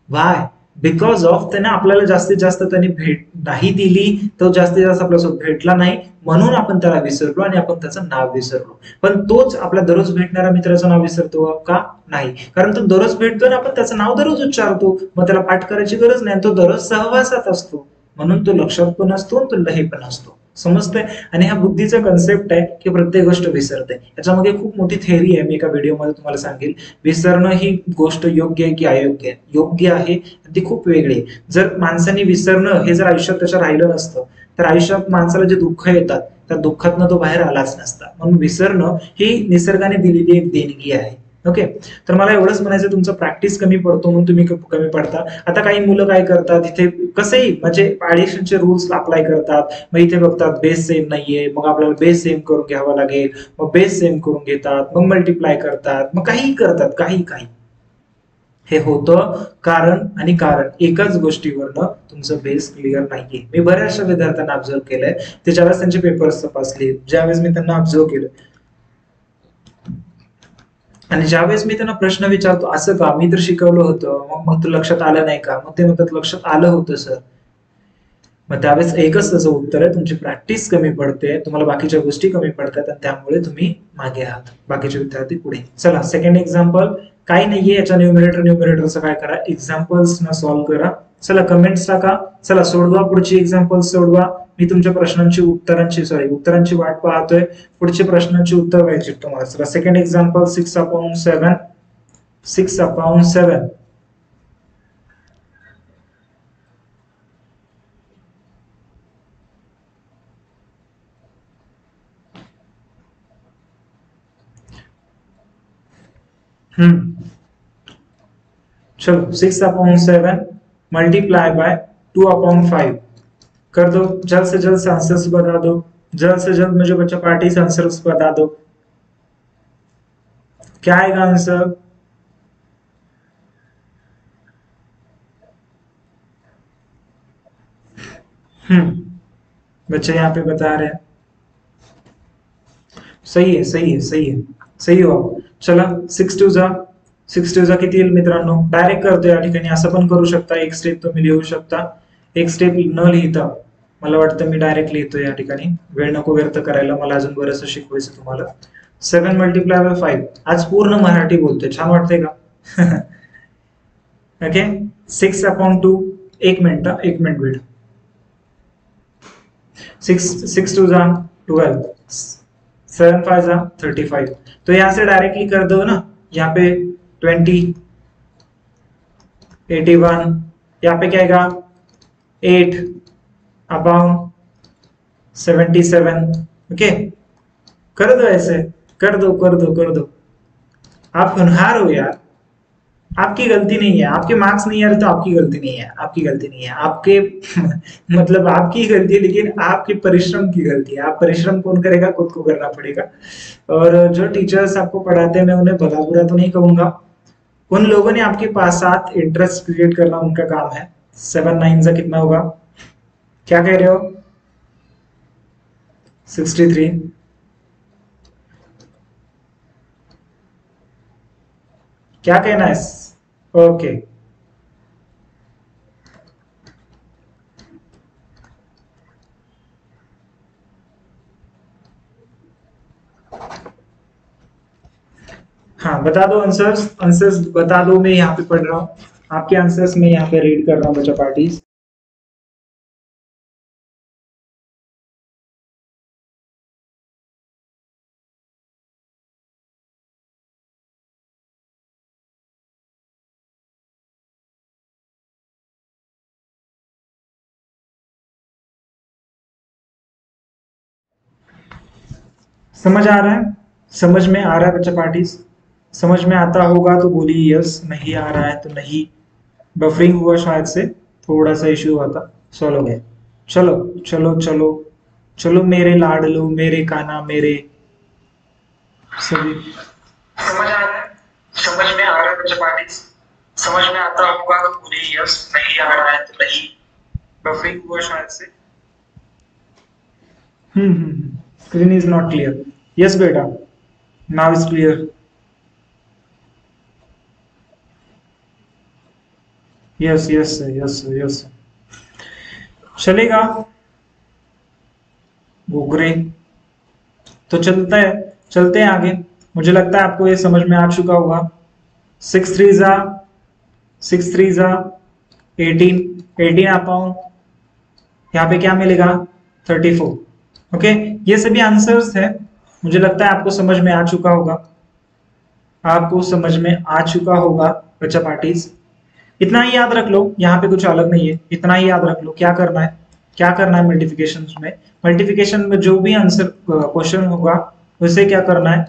वाय? बिकॉज ऑफ त्याने आपल्याला जास्तीत जास्त त्यांनी भेट नाही दिली, तो जास्तीत जास्त आपल्यासोबत भेटला नाही, म्हणून आपण त्याला विसरलो आणि आपण त्याचं नाव विसरलो. पण तोच आपल्या दररोज भेटणाऱ्या मित्राचं नाव विसरतो का? नाही, कारण तो दररोज भेटतो ना, आपण त्याचं नाव दररोज उच्चारतो, मग त्याला पाठ करायची गरज नाही, तो दररोज सहवासात असतो, म्हणून तो लक्षात पण असतो, तो लही पण असतो. समजतंय? आणि हा बुद्धीचा कन्सेप्ट आहे की प्रत्येक गोष्ट विसरते. याच्यामध्ये खूप मोठी थेअरी आहे, मी एका व्हिडिओमध्ये तुम्हाला सांगेल. विसरणं ही गोष्ट योग्य आहे की अयोग्य आहे? योग्य आहे, ती खूप वेगळी आहे. जर माणसाने विसरणं हे जर आयुष्यात त्याच्या राहिलं नसतं तर आयुष्यात माणसाला जे दुःख येतात त्या दुःखातनं तो बाहेर आलाच नसता. म्हणून विसरणं ही निसर्गाने दिलेली एक देणगी आहे. ओके, तर मला एवढंच म्हणायचं, तुमचं प्रॅक्टिस कमी पडतो म्हणून तुम्ही कमी पडता. आता काही मुलं काय करतात, इथे कसंही म्हणजे ऍडिशनचे रूल्स अप्लाय करतात, मग इथे बघतात बेस सेम नाहीये, मग आपल्याला बेस सेम करून घ्यावा लागेल, मग बेस सेम करून घेतात, मग मल्टिप्लाय करतात, मग काही करतात, काही हे होतं कारण एकाच गोष्टीवरनं तुमचं बेस क्लिअर नाहीये. मी बऱ्याचशा विद्यार्थ्यांना ऑब्झर्व केलंय, ते ज्यावेळेस त्यांचे पेपर्स तपासले, ज्यावेळेस मी त्यांना ऑब्झर्व केलं आणि ज्यावेळेस मी त्यांना प्रश्न विचारतो, असं का, मी तर शिकवलं होतं, मग तू लक्षात आलं नाही का? मग ते म्हणतात लक्षात आलं होतं सर. मग त्यावेळेस एकच त्याचं उत्तर आहे, तुमची प्रॅक्टिस कमी पडते, तुम्हाला बाकीच्या गोष्टी कमी पडतात आणि त्यामुळे तुम्ही मागे आहात, बाकीचे विद्यार्थी पुढे. चला सेकंड एक्झाम्पल, काही नाहीये याच्या न्यूमरेटरचं काय करा, एक्झाम्पल्स ना सॉल्व्ह करा. चला कमेंट्स टाका, चला सोडवा, पुढची एक्झाम्पल सोडवा. मी तुमच्या प्रश्नांची उत्तरांची वाट पाहतोय, पुढच्या प्रश्नांची उत्तर व्हायची तुम्हाला. चला सेकंड एक्झाम्पल 6/7. 6/7. चलो 6/7 मल्टीप्लाई बाय 2/5 कर दो. जल्द से जल्द आंसर्स बता दो, जल्द से जल्द मुझे बच्चा पार्टी से आंसर्स बता दो. क्या आएगा आंसर? बच्चे यहाँ पे बता रहे हैं. सही हो. चला 6/2 किती येईल मित्रांनो? डायरेक्ट करतो या ठिकाणी, असं पण करू शकता, एक स्टेप तुम्ही लिहू शकता, एक स्टेप न लिहिता मला वाटतं मी डायरेक्ट लिहितो या ठिकाणी, वेळ नको व्यर्थ करायला, मला अजून बरंच शिकवायचं तुम्हाला. 7 मल्टिप्लाय बाय 5. आज पूर्ण मराठी बोलतोय, छान वाटतंय का? ओके, 6/2. एक मिनिट वेट. 6/2 12, 7/5 35. तो यहां से डायरेक्टली कर दो ना, यहाँ पे 20, 81, यहाँ पे क्या आएगा 8/77. ओके, कर दो ऐसे, कर दो. आप होनहार हो यार, आपकी गलती नहीं है, आपके मार्क्स नहीं आ रहे तो आपकी गलती नहीं है, आपके मतलब आपकी गलती है, लेकिन आपके परिश्रम की गलती है. आप परिश्रम कौन करेगा? खुद को करना पड़ेगा. और जो टीचर्स आपको पढ़ाते हैं मैं उन्हें भला बुरा तो नहीं कहूंगा, उन लोगों ने आपके पास साथ इंटरेस्ट क्रिएट करना उनका काम है, 7 9 से कितना होगा, क्या कह रहे हो? 63। क्या कहना है? ओके, हाँ बता दो आंसर्स, आंसर्स बता दो। मैं यहाँ पे पढ़ रहा हूँ आपके आंसर्स, मैं यहाँ पे रीड कर रहा हूँ बच्चा पार्टीज। समझ आ रहा है? समझ में आ रहा है बच्चा पार्टीज? समझ में आता होगा तो बोलिए यस, नहीं आ रहा है तो नहीं। बफरिंग हुआ शायद से, थोड़ा सा इश्यू हुआ था, सॉल्व हो गया। चलो चलो चलो चलो मेरे लाडलो, मेरे काना, मेरे सभी। समझ आ रहा है? समझ में आ रहा है बच्चा पार्टीज? समझ में आता होगा तो बोलिए यस, नहीं आ रहा है तो नहीं। बफरिंग हुआ शायद से। Screen is not clear. Yes बेटा, now is clear. Yes yes yes yes, चलेगा गोगरे। तो चलता है, चलते हैं आगे। मुझे लगता है आपको ये समझ में आ चुका होगा। 6 3 जा 18, 18 अपॉन यहाँ पे क्या मिलेगा, 34। ओके, ये सभी आंसर्स है। मुझे लगता है आपको समझ में आ चुका होगा, आपको समझ में आ चुका होगा बच्चा पार्टीज। इतना ही याद रख लो, यहाँ पे कुछ अलग नहीं है, इतना ही याद रख लो। क्या करना है, क्या करना है मल्टीप्लिकेशन में? मल्टीप्लिकेशन में जो भी आंसर क्वेश्चन होगा उसे क्या करना है,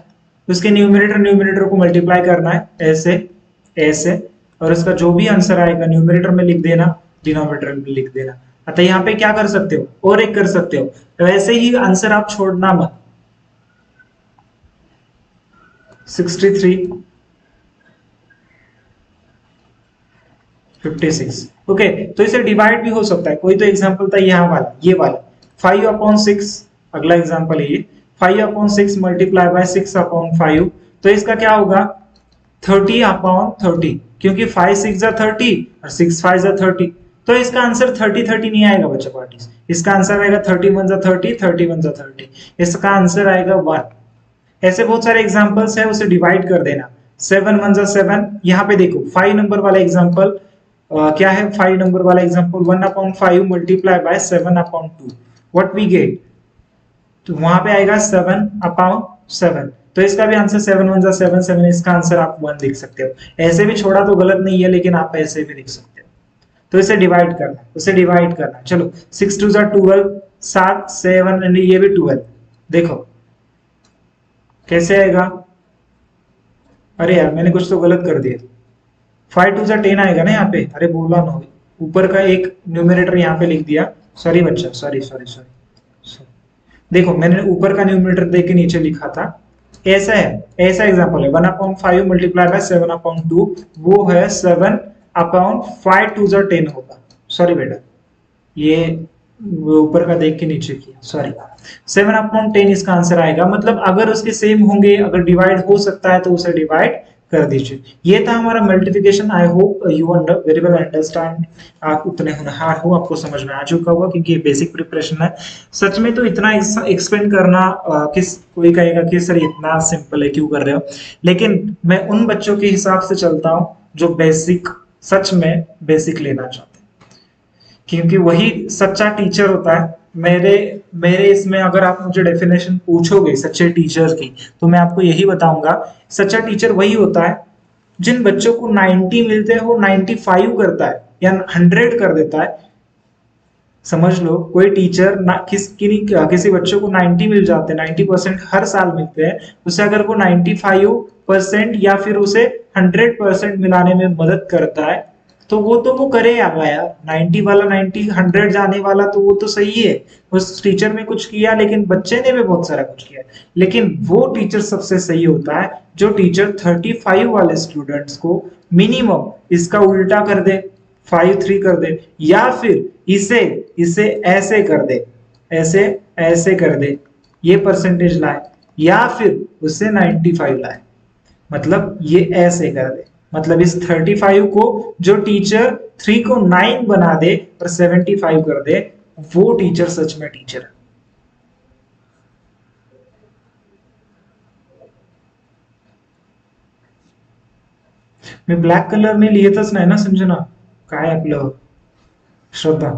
उसके न्यूमरेटर न्यूमरेटर को मल्टीप्लाई करना है, ऐसे ऐसे, और उसका जो भी आंसर आएगा न्यूमरेटर में लिख देना, डिनोमिनेटर में लिख देना। अतः यहाँ पे क्या कर सकते हो, और एक कर सकते हो, वैसे ही आंसर आप छोड़ना मत। 63 56। ओके, तो इसे डिवाइड भी हो सकता है। कोई तो एग्जांपल था यहाँ वाला, ये वाला 5/6। अगला एग्जांपल है ये 5/6 मल्टीप्लाई बाय 6/5। तो इसका क्या होगा, 30/30, क्योंकि 5 6 जा 30 और 6 5 जा 30। तो इसका आंसर 30 30 नहीं आएगा बच्चा पार्टीज, इसका आंसर आएगा 31 जा 30, 31 जा 30। इसका आंसर आएगा 1। ऐसे बहुत सारे एग्जांपल्स है, उसे डिवाइड कर देना। 7 1 जा 7। यहाँ पे देखो 5 नंबर वाला एग्जांपल क्या है, 5 नंबर वाला example 1/5 multiply by 7/2, what we get, तो वहां पे आएगा 7/7। तो इसका भी आंसर 7 1 जा 7 7, इसका आंसर आप 1 लिख सकते हो। ऐसे भी छोड़ा तो गलत नहीं है, लेकिन आप ऐसे भी लिख सकते हो। तो इसे डिवाइड करना, उसे डिवाइड करना। चलो 6 2 जा 12, 7 7 एंड ये भी 12। देखो कैसे आएगा, अरे यार मैंने कुछ तो गलत कर दिया। 5 2 जा 10 आएगा ना यहाँ पे, अरे बोला ना, ऊपर का एक न्यूमरेटर यहाँ पे लिख दिया। सॉरी बच्चा, सॉरी सॉरी सॉरी। देखो मैंने ऊपर का न्यूमरेटर देख के नीचे लिखा था, ऐसा है, ऐसा एग्जांपल है। 1/5 मल्टीप्लाई बाय 7/2, वो है 7/5 2 जा 10 होगा। सॉरी बेटा, ये ऊपर का देख के नीचे किया, सॉरी। 7/10 इसका आंसर आएगा। मतलब अगर उसके सेम होंगे, अगर डिवाइड हो सकता है तो उसे डिवाइड कर दीजिए। ये था हमारा multiplication. I hope you very well understand. आप उतने होनहार हो, आपको समझ में आ चुका होगा, क्योंकि ये बेसिक प्रिपरेशन है। सच में तो इतना एक्सप्लेन करना किस कोई कहेगा कि सर इतना सिंपल है क्यों कर रहे हो, लेकिन मैं उन बच्चों के हिसाब से चलता हूँ जो बेसिक, सच में बेसिक लेना चाहते हैं, क्योंकि वही सच्चा टीचर होता है। मेरे मेरे इसमें अगर आप मुझे डेफिनेशन पूछोगे सच्चे टीचर की, तो मैं आपको यही बताऊंगा, सच्चा टीचर वही होता है जिन बच्चों को 90 मिलते हैं वो 95 करता है या 100 कर देता है। समझ लो, कोई टीचर ना किसी बच्चों को 90 मिल जाते हैं, 90% हर साल मिलते हैं, उसे अगर वो 95% या फिर उसे 100% मिलाने में मदद करता है, तो वो करे यार। 90 वाला 90 100 जाने वाला तो वो तो सही है, उस टीचर ने कुछ किया, लेकिन बच्चे ने भी बहुत सारा कुछ किया। लेकिन वो टीचर सबसे सही होता है जो टीचर 35 वाले स्टूडेंट्स को मिनिमम इसका उल्टा कर दे, 5 3 कर दे, या फिर इसे इसे ऐसे कर दे, ऐसे ऐसे कर दे, ये परसेंटेज लाए, या फिर उससे 95 लाए, मतलब ये ऐसे कर दे, मतलब इस 35 को जो टीचर 3 को 9 बना दे और 75 कर दे, वो टीचर सच में टीचर है। मी ब्लॅक कलरने लिहितच नाही ना संजना, काय आपलं श्रद्धा.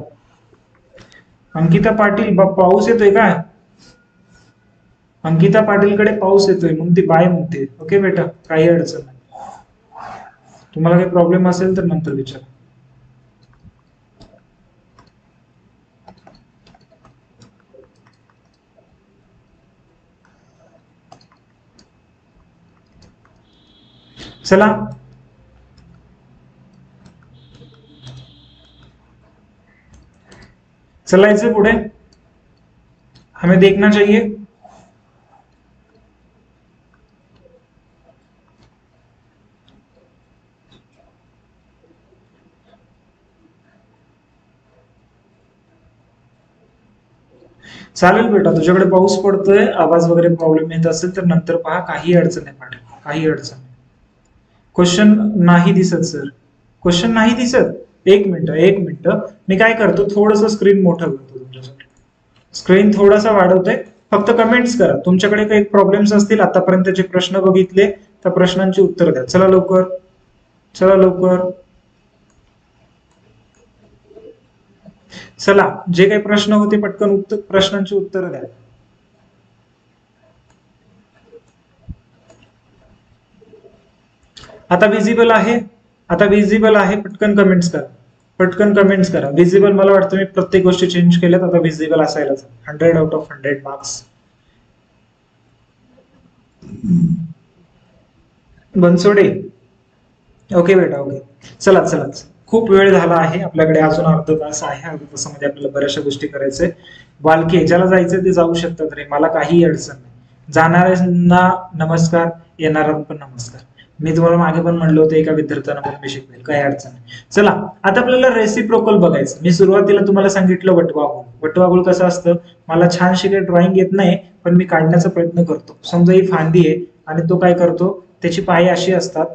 अंकिता पाटील पाऊस येतोय काय? अंकिता पाटीलकडे पाऊस येतोय मग ती बाय म्हणते. ओके बेटा, काही अडचण नाही. तुम्हाला काही प्रॉब्लेम असेल तर नंतर विचार. चला चलायचं पुढे, हमें देखना चाहिए. चालेल बेटा, तुझ्याकडे पाऊस पडतोय, आवाज वगैरे प्रॉब्लेम येत असेल तर नंतर पहा, काही अडचण नाही पाटील, काही अडचण नाही. क्वेश्चन नाही दिसत सर, क्वेश्चन नाही दिसत. एक मिनिट, मी काय करतो, थोडस स्क्रीन मोठं करतो तुमच्यासाठी, स्क्रीन थोडासा वाढवतोय. फक्त कमेंट्स करा, तुमच्याकडे काही प्रॉब्लेम्स असतील, आतापर्यंत जे प्रश्न बघितले त्या प्रश्नांची उत्तर द्या. चला लवकर, चला लवकर, चला जे काही प्रश्न होते पटकन प्रश्नांची उत्तर द्या. आता विजिबल आहे, आता विजिबल आहे, पटकन कमेंट्स करा, पटकन कमेंट्स करा. विजिबल मला वाटतं मी प्रत्येक गोष्टी चेंज केल्यात, आता विजिबल असायलाच. 100 out of 100 marks. Bansode, okay बेटा, ओके. चला चला, खूप वेळ झाला आहे आपल्याकडे, अजून अर्धा तास आहे, अर्धा तासामध्ये आपल्याला बऱ्याचशा गोष्टी करायचंय. बालके ज्याला जायचंय ते जाऊ शकतात रे, मला काही अडचण नाही. जाणाऱ्यांना नमस्कार, येणाऱ्यांना पण नमस्कार. मी तुम्हाला मागे पण म्हणलं होतं एका विद्यार्थ्यांना पण मी शिकवेल, काही अडचण नाही. चला आता आपल्याला रेसिप्रोकल बघायचं. मी सुरुवातीला तुम्हाला सांगितलं वटवाघूळ. वटवाघूळ कसं असतं, मला छान शिकाय ड्रॉइंग येत नाही पण मी काढण्याचा प्रयत्न करतो. समजा ही फांदी आहे आणि तो काय करतो, त्याची पाय अशी असतात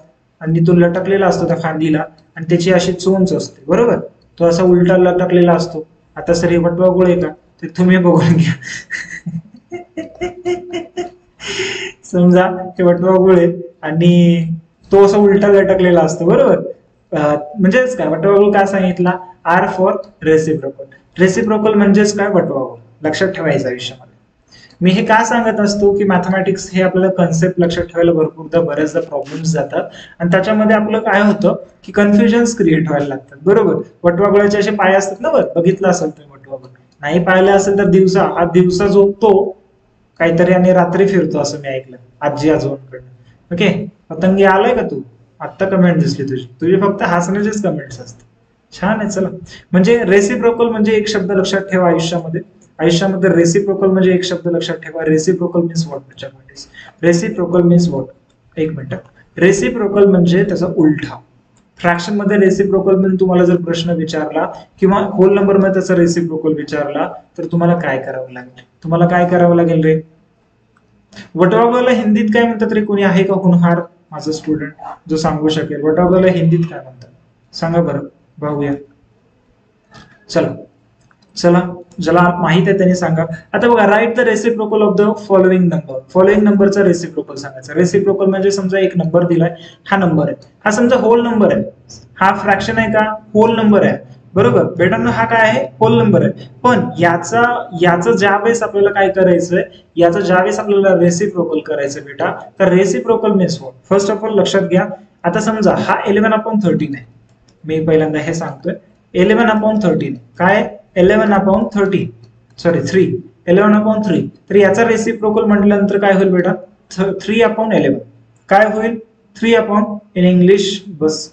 आणि तो लटकलेला असतो त्या फांदीला, आणि त्याची अशी चोंच असते, बरोबर. तो असा उलटा लटकलेला असतो. आता सर हे वटवाघूळ आहे का, ते तुम्ही बघून घ्या. समजा ते वटवाघूळ आहे आणि तो असा उलटा लटकलेला असतो, बरोबर. म्हणजेच काय, वटवाघूळ काय सांगितला, आर फॉर रेसिप्रोकल. रेसिप्रोकल म्हणजेच काय, वटवाघूळ. लक्षात ठेवायचं आयुष्यामध्ये. मी हे का सांगत असतो की मॅथमॅटिक्स हे आपल्याला कन्सेप्ट लक्षात ठेवायला भरपूरदा बऱ्याचदा प्रॉब्लेम्स जातात, आणि त्याच्यामध्ये आपलं काय होतं की कन्फ्युजन्स क्रिएट व्हायला लागतात, बरोबर. वटवाघुळाचे असे पाय असतात ना, बरं बघितलं असेल तुम्ही वटवाघूळ. नाही पाहिलं असेल तर दिवसा झोपतो काहीतरी आणि रात्री फिरतो, असं मी ऐकलं आजी आजोबांकडनं. ओके, पतंगी आलाय का तू, आत्ता कमेंट दिसली तुझी फक्त हसण्याचेच कमेंट्स असतात. छान आहे. चला, म्हणजे रेसिप्रोकल म्हणजे एक शब्द लक्षात ठेवा आयुष्यामध्ये. आयुष्यामध्ये रेसिप्रोकल म्हणजे एक शब्द लक्षात ठेवा, reciprocal means what. Reciprocal means what. एक मिनिट, रेसिप्रोकल म्हणजे त्याचा उलटा. फ्रॅक्शन मध्ये रेसिप्रोकल म्हणून तुम्हाला जर प्रश्न विचारला किंवा होल नंबर मध्ये त्याचा रेसिप्रोकल विचारला तर तुम्हाला काय करावं लागेल, तुम्हाला काय करावं लागेल रे. वटवाघुळाला हिंदीत काय म्हणतात रे, कोणी आहे का हुनहार माझा स्टुडंट जो सांगू शकेल वटवाघुळाला हिंदीत काय म्हणतात, सांगा बरं, बघूया. चला चला, ज्याला माहित आहे त्यांनी सांगा. आता बघा, write the reciprocal of the following number. Following नंबरचा रेसिप्रोकल सांगायचा. रेसिप्रोकल म्हणजे समजा एक नंबर दिलाय, हा नंबर आहे, हा समजा होल नंबर आहे, हा फ्रॅक्शन आहे का, होल नंबर आहे, बरोबर बेटांनो. हा काय आहे, होल नंबर आहे. पण याचं ज्यावेळेस आपल्याला काय करायचंय, याचं ज्यावेळेस आपल्याला रेसिप्रोकल करायचं बेटा, तर reciprocal means what. First of all लक्षात घ्या. आता समजा हा 11/13 आहे, मी पहिल्यांदा हे सांगतोय 11/13 काय, 11/13 सॉरी 3, 11/3. तर याचा रेसिप्रोकल म्हटल्यानंतर काय होईल बेटा, 3/11. काय होईल, 3 इन इंग्लिश बस.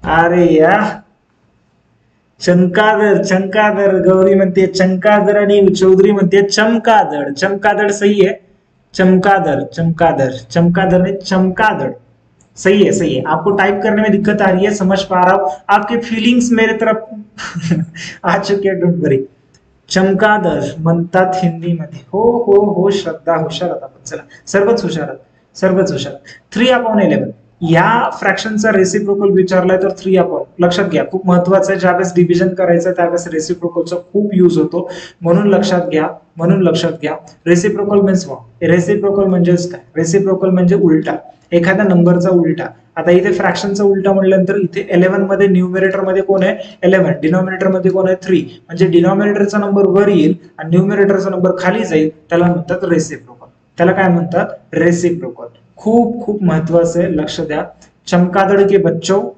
अरे या, चंकादर गौरी म्हणते चंकादर आणि चौधरी म्हणते चमकादड. चमकादड सही आहे, चमगादड़, चमगादड़, चमगादड़ नहीं चमगादड़। सही है, सही है। आपको टाइप करने में दिक्कत आ रही है, समझ पा रहा हूं। आपके फीलिंग्स मेरे तरफ आ चुके हैं, डोंट वरी। चमगादड़ म्हणतात हिंदीमध्ये, हो श्रद्धा हुशार आता पण, चला सर्वच हुशार, सर्वच हुशार। 3/11 या फ्रॅक्शनचा रेसिप्रोकल विचारलाय तर 3/, लक्षात घ्या, खूप महत्वाचं आहे। ज्यावेळेस डिव्हिजन करायचं त्यावेळेस रेसिप्रोकलचा खूप यूज होतो, म्हणून लक्षात घ्या, म्हणून लक्षात घ्या। Reciprocal means what? रेसिप्रोकल म्हणजेच काय? रेसिप्रोकल म्हणजे उलटा, एखाद्या नंबरचा उलटा। आता इथे फ्रॅक्शनचा उलटा म्हटल्यानंतर इथे 11 मध्ये न्यूमरेटर मध्ये कोण आहे? 11, डिनॉमिनेटर मध्ये कोण आहे? 3, म्हणजे डिनॉमिनेटरचा नंबर वर येईल आणि न्यूमरेटरचा नंबर खाली जाईल, त्याला म्हणतात रेसिप्रोकल। त्याला काय म्हणतात? रेसिप्रोकल। खूप खूप महत्वाचं है, लक्ष्य द्या। चमगादड़ के बच्चों,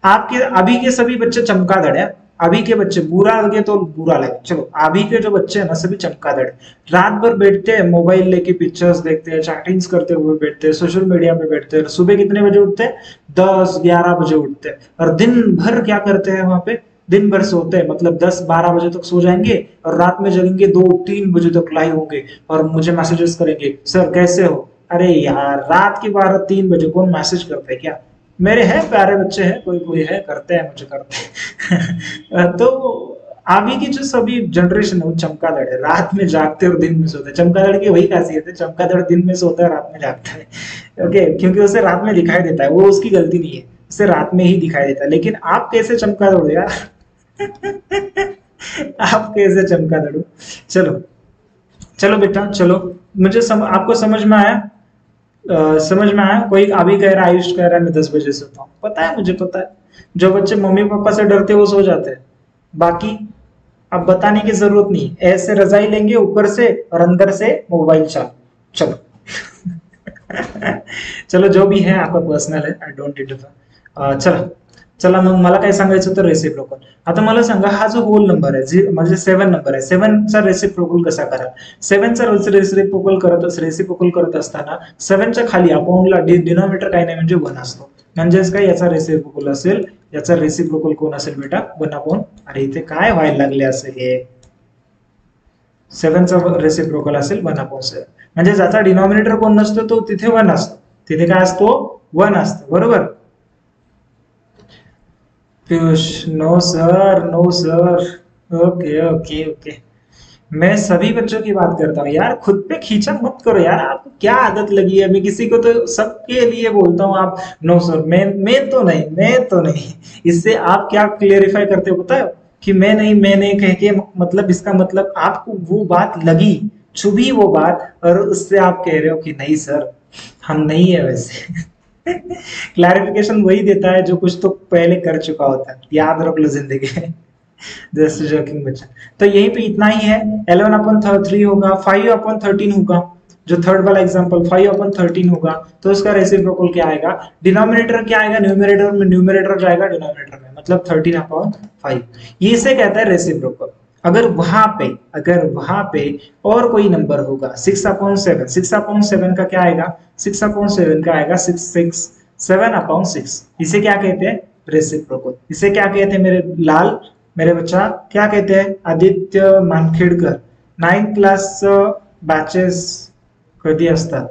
आपके अभी के सभी बच्चे चमगादड़ है। अभी के बच्चे, बुरा लगे तो बुरा लगे, चलो अभी के जो बच्चे हैं ना सभी चमगादड़। रात भर बैठते हैं मोबाइल लेके, पिक्चर्स देखते हैं, चैटिंग्स करते हुए बैठते हैं, सोशल मीडिया पे बैठते हैं। सुबह कितने बजे उठते हैं? 10-11 बजे उठते हैं। और दिन भर क्या करते हैं वहां पे? दिन भर सोते हैं, मतलब 10-12 बजे तक सो जाएंगे और रात में जगेंगे 2-3 बजे तक लाइव होंगे और मुझे मैसेजेस करेंगे, सर कैसे हो? अरे यार, रात के 12-3 बजे कौन मैसेज करते हैं क्या? मेरे हैं प्यारे बच्चे हैं, कोई कोई है, करते हैं, मुझे करते हैं। तो अभी की जो सभी जनरेशन है वो चमगादड़ है, रात में जागते और दिन में सोते हैं। चमगादड़ की वही खासियत है, चमगादड़ दिन में सोता है, रात में जागता है। ओके, क्योंकि उसे रात में दिखाई देता है, वो उसकी गलती नहीं है, उसे रात में ही दिखाई देता है। लेकिन आप कैसे चमगादड़ हो यार? आप कैसे चमगादड़ हो? चलो चलो बेटा, चलो, मुझे आपको समझ में आया? समझ में आया? कोई अभी कह रहा है, आयुष कह रहा है मैं 10 बजे सोता हूँ, पता है, मुझे पता है। जो बच्चे मम्मी पापा से डरते वो सो जाते हैं, बाकी अब बताने की जरूरत नहीं। ऐसे रजाई लेंगे ऊपर से और अंदर से मोबाइल चालू, चलो। चलो, जो भी है आपका पर्सनल है, आई डोंट इंटरफेयर। चला चला, मग मला काय सांगायचं होतं? रेसिप्रोकल। आता मला सांगा, हा जो होल नंबर आहे, म्हणजे 7 नंबर आहे, 7 चा रेसिप्रोकल कसा कराल? 7 चा रेसिप्रोकल करत असताना 7 च्या खाली अकाउंटला डिनॉमिनेटर काही नाही म्हणजे 1 असतो, म्हणजेच काय, याचा रेसिप्रोकल असेल, याचा रेसिप्रोकल कोण असेल बेटा? 1/, अरे इथे काय व्हायला लागले असेल, हे 7 चा रेसिप्रोकल असेल 1/7, म्हणजे ज्याचा डिनॉमिनेटर कोण नसतो तो तिथे 1 असतो, तिथे काय असतो? 1 असतो, बरोबर? Piyush, no sir, no sir. Okay okay okay, मैं सभी बच्चों की बात करता हूँ यार, खुद पे खींचा मत करो यार, आपको क्या आदत लगी है? मैं किसी को तो सबके लिए बोलता हूँ, आप नो सर, मैं तो नहीं। इससे आप क्या क्लियरिफाई करते हो पता है? कि मैं नहीं कह के, मतलब इसका मतलब आपको वो बात लगी, चुभी वो बात, और उससे आप कह रहे हो कि नहीं सर, हम नहीं है वैसे। क्लैरिफिकेशन वही देता है जो कुछ तो पहले कर चुका होता है, याद रख लो जिंदगी में। जस्ट जोकिंग बच्चा। तो यहीं पे इतना ही है। 11/3 होगा, 5/13 होगा, जो थर्ड वाला एग्जांपल 5/13 होगा, तो उसका रेसिप्रोकल क्या आएगा? डिनोमिनेटर क्या आएगा? न्यूमरेटर जाएगा डिनोमिनेटर में, मतलब 13/5। ये से कहता है रेसिप्रोकल। अगर वहां पे और कोई नंबर होगा 6/7, 6/7 का क्या आएगा? 6/7 का आएगा 7/6। इसे क्या कहते हैं? रेसिप्रोकल। इसे क्या कहते हैं मेरे लाल, मेरे बच्चा, क्या कहते हैं? आदित्य मानखेडकर, 9th क्लास बॅचेस कधी असतात?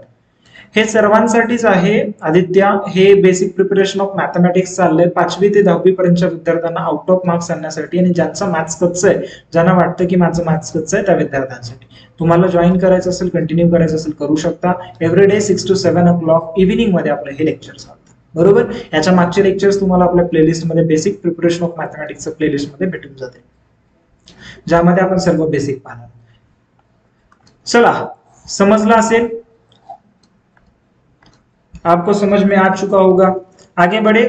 हे सर्वांसाठीच आहे आदित्य, हे बेसिक प्रिपरेशन ऑफ मॅथमॅटिक्स चाललंय 5वी ते 10वी पर्यंतच्या विद्यार्थ्यांना आउट ऑफ मार्क्स आणण्यासाठी, आणि ज्यांचं मॅथ्स कच्चं आहे, ज्यांना वाटतं की माझं मॅथ्स कच्चं आहे, त्या विद्यार्थ्यांसाठी। तुम्हाला जॉईन करायचं असेल, कंटिन्यू करायचं असेल, करू शकता। एव्हरीडे 6 to 7 o'clock इव्हिनिंग मध्ये आपले हे लेक्चर्स असतात, बरोबर? याच्या मागचे लेक्चर्स तुम्हाला आपल्या प्लेलिस्ट मध्ये, बेसिक प्रिपरेशन ऑफ मॅथमॅटिक्सच्या प्लेलिस्ट मध्ये भेटून जाते, ज्यामध्ये आपण सर्व बेसिक पाहणार। चला, समजला असेल? आपको समझ में आ चुका होगा। आगे बढ़े।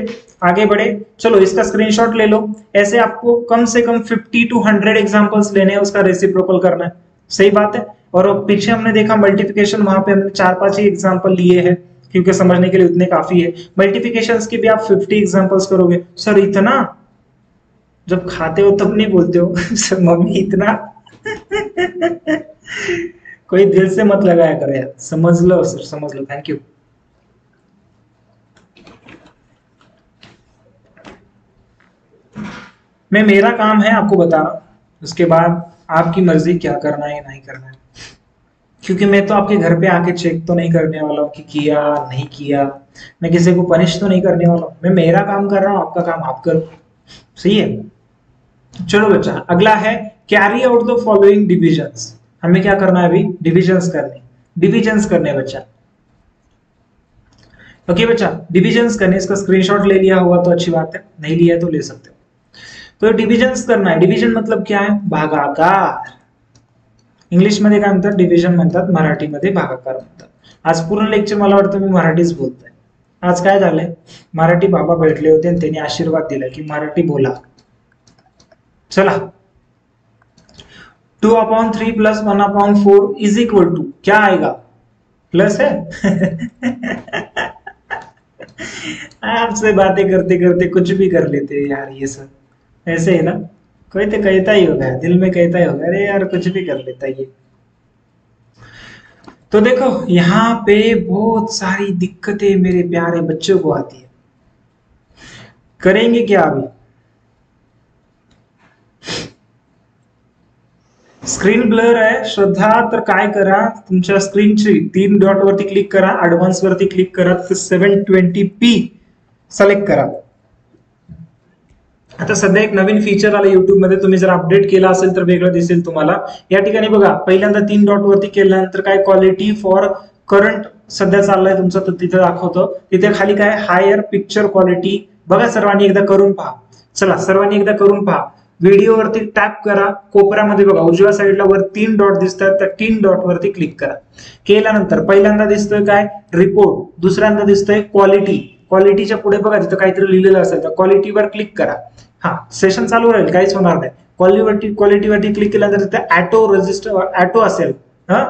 चलो, इसका स्क्रीनशॉट ले लो। ऐसे आपको कम से कम 50 to 100 एग्जांपल्स लेने हैं, उसका रेसिप्रोकल करना है। सही बात है। और पीछे हमने देखा मल्टीप्लिकेशन, वहां पे हमने 4-5 ही एग्जांपल लिए हैं, क्योंकि समझने के लिए उतने काफी है। मल्टीप्लिकेशंस की भी आप 50 एग्जांपल्स करोगे। सर इतना? जब खाते हो तब नहीं बोलते हो। सर मम्मी इतना। कोई दिल से मत लगाया करो यार, समझ लो सर, समझ लो। Thank you. मेरा काम है आपको बताना, उसके बाद आपकी मर्जी क्या करना है नहीं करना है। क्योंकि मैं तो आपके घर पे आके चेक तो नहीं करने वाला हूँ कि किया नहीं किया, मैं किसी को पनिश तो नहीं करने वाला हूँ, मैं मेरा काम कर रहा हूँ, आपका काम आप करो। सही है। चलो बच्चा, अगला है कैरी आउट द फॉलोइंग डिविजन्स। हमें क्या करना है अभी? डिविजन्स करने, डिविजन्स करने बच्चा। ओके बच्चा, डिविजन्स करने, इसका स्क्रीनशॉट ले लिया होगा तो अच्छी बात है, नहीं लिया तो ले सकते हो। तो डिविजन्स करना है। डिविजन मतलब क्या है? भागाकार। इंग्लिश मध्ये काय म्हणतात? डिव्हिजन म्हणतात, मराठीमध्ये भागाकार म्हणतात. आज पूर्ण लेक्चर मला वाटतं मी मराठीच बोलतोय. आज काय झालंय, मराठी बाबा भेटले होते आणि त्यांनी आशीर्वाद दिला की मराठी बोला. चला, 2/3 प्लस 1/4 इज इक्वल टू क्या आएगा? प्लस है आपसे बातें करते करते कुछ भी कर लेते हैं यार, ये सब ऐसे है ना। कोई तो कहता ही होगा, दिल में कहता ही होगा, अरे यार कुछ भी कर लेता ये। तो देखो यहाँ पे बहुत सारी दिक्कतें मेरे प्यारे बच्चों को आती है। करेंगे क्या अभी? स्क्रीन ब्लर आहे श्रद्धा, तर काय करा, तुमच्या स्क्रीनची 3 डॉट वरती क्लिक करा, ऍडव्हान्स वरती क्लिक करा, 720p सिलेक्ट करा. आता सध्या एक नवीन फीचर आलं YouTube मध्ये, तुम्ही जर अपडेट केला असेल तर वेगळं दिसेल तुम्हाला. या ठिकाणी बघा, पहिल्यांदा 3 डॉट वरती केल्यानंतर काय क्वालिटी फॉर करंट सध्या चाललाय तुमचं, तर तिथे दाखवतं. तिथे खाली काय हायर पिक्चर क्वालिटी, बघा सर्वांनी एकदा करून पहा. चला सर्वांनी एकदा करून पहा. व्हिडिओवरती टॅप करा, कोपऱ्यामध्ये बघा उजव्या साईडला वर 3 डॉट दिसतात, त्या 3 डॉट वरती क्लिक करा. केल्यानंतर पहिल्यांदा दिसतोय काय? रिपोर्ट. दुसऱ्यांदा दिसतोय क्वालिटी. क्वालिटीच्या पुढे बघा तिथं काहीतरी लिहिलेलं असेल, तर क्वालिटीवर क्लिक करा. हा, सेशन चालू राहील, काहीच होणार नाही. क्वालिटीवरती क्लिक केल्यानंतर तिथे ऑटो रजिस्टर, ऑटो असेल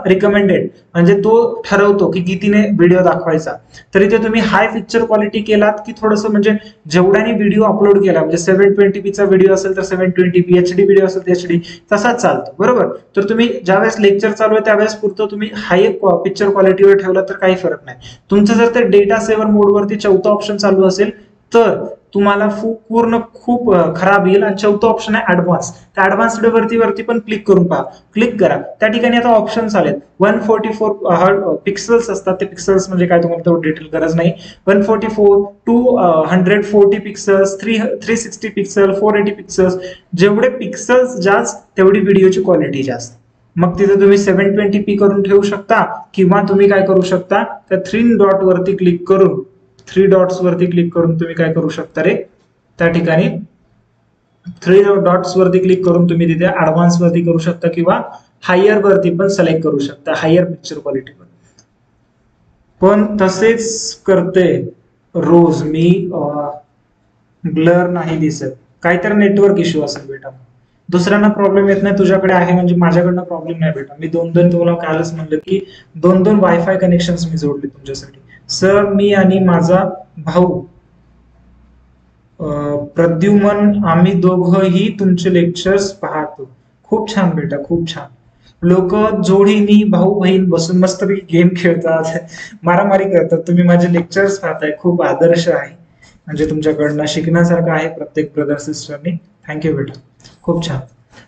रिकमेंडेड, म्हणजे तो ठरवतो की कितीने व्हिडिओ दाखवायचा. तर इथे तुम्ही हाय पिक्चर क्वालिटी केलात की थोडस, म्हणजे जेवढ्याने व्हिडिओ अपलोड केला, म्हणजे 720p चा व्हिडिओ असेल तर 720p, HD व्हिडिओ असेल तर HD, तसाच चालतो बरोबर. तर तुम्ही ज्यावेळेस लेक्चर चालू आहे त्यावेळेस पुरतं तुम्ही हाय पिक्चर क्वालिटीवर ठेवलं तर काही फरक नाही. तुमचं जर ते डेटा सेव्हर मोडवरती चौथा ऑप्शन चालू असेल तर तुम्हाला पूर्ण खूप खराब येईल. आणि चौथा ऑप्शन आहे ऍडव्हान्स. त्या ऍडव्हान्स वरती पण क्लिक करून पहा. क्लिक करा, त्या ठिकाणी आता ऑप्शन्स आलेत. 144 पिक्सल्स असतात, ते पिक्सल्स म्हणजे काय तुम्हाला तेवढं डिटेल गरज नाही. 144, 240 पिक्सल्स, 360 पिक्सल, 480 पिक्सल्स, जेवढे पिक्सल्स जास्त तेवढी व्हिडिओची क्वालिटी जास्त. मग तिथे तुम्ही 720p करून ठेवू शकता, किंवा तुम्ही काय करू शकता, त्या 3 डॉट वरती क्लिक करून, 3 डॉट्स वरती क्लिक करून तुम्ही काय करू शकता रे, त्या ठिकाणी 3 डॉट्स वरती क्लिक करून तुम्ही तिथे ऍडव्हान्स वरती करू शकता, किंवा हायर वरती पण सिलेक्ट करू शकता, हायर पिक्चर क्वालिटी वर. पण तसेच करते रोज मी, ब्लर नाही दिसत. काहीतरी नेटवर्क इश्यू असेल बेटा, दुसऱ्यांना प्रॉब्लेम येत नाही, तुझ्याकडे आहे म्हणजे माझ्याकडनं प्रॉब्लेम नाही बेटा. मी दोन तुम्हाला कालच म्हणलं की 2 वायफाय कनेक्शन मी जोडले तुमच्यासाठी. सर मी आणि माझा भाऊ प्रद्युमन, आम्ही दोघंही तुमचे लेक्चर्स पाहतो. खूप छान बेटा, खूप छान. लोक जोडीनी भाऊ बहीण बसून मस्तपैकी गेम खेळतात, मारामारी करतात, तुम्ही माझे लेक्चर्स पाहताय. खूप आदर्श आहे, म्हणजे तुमच्याकडनं शिकण्यासारखं आहे प्रत्येक ब्रदर सिस्टरनी. थँक्यू बेटा, खूप छान.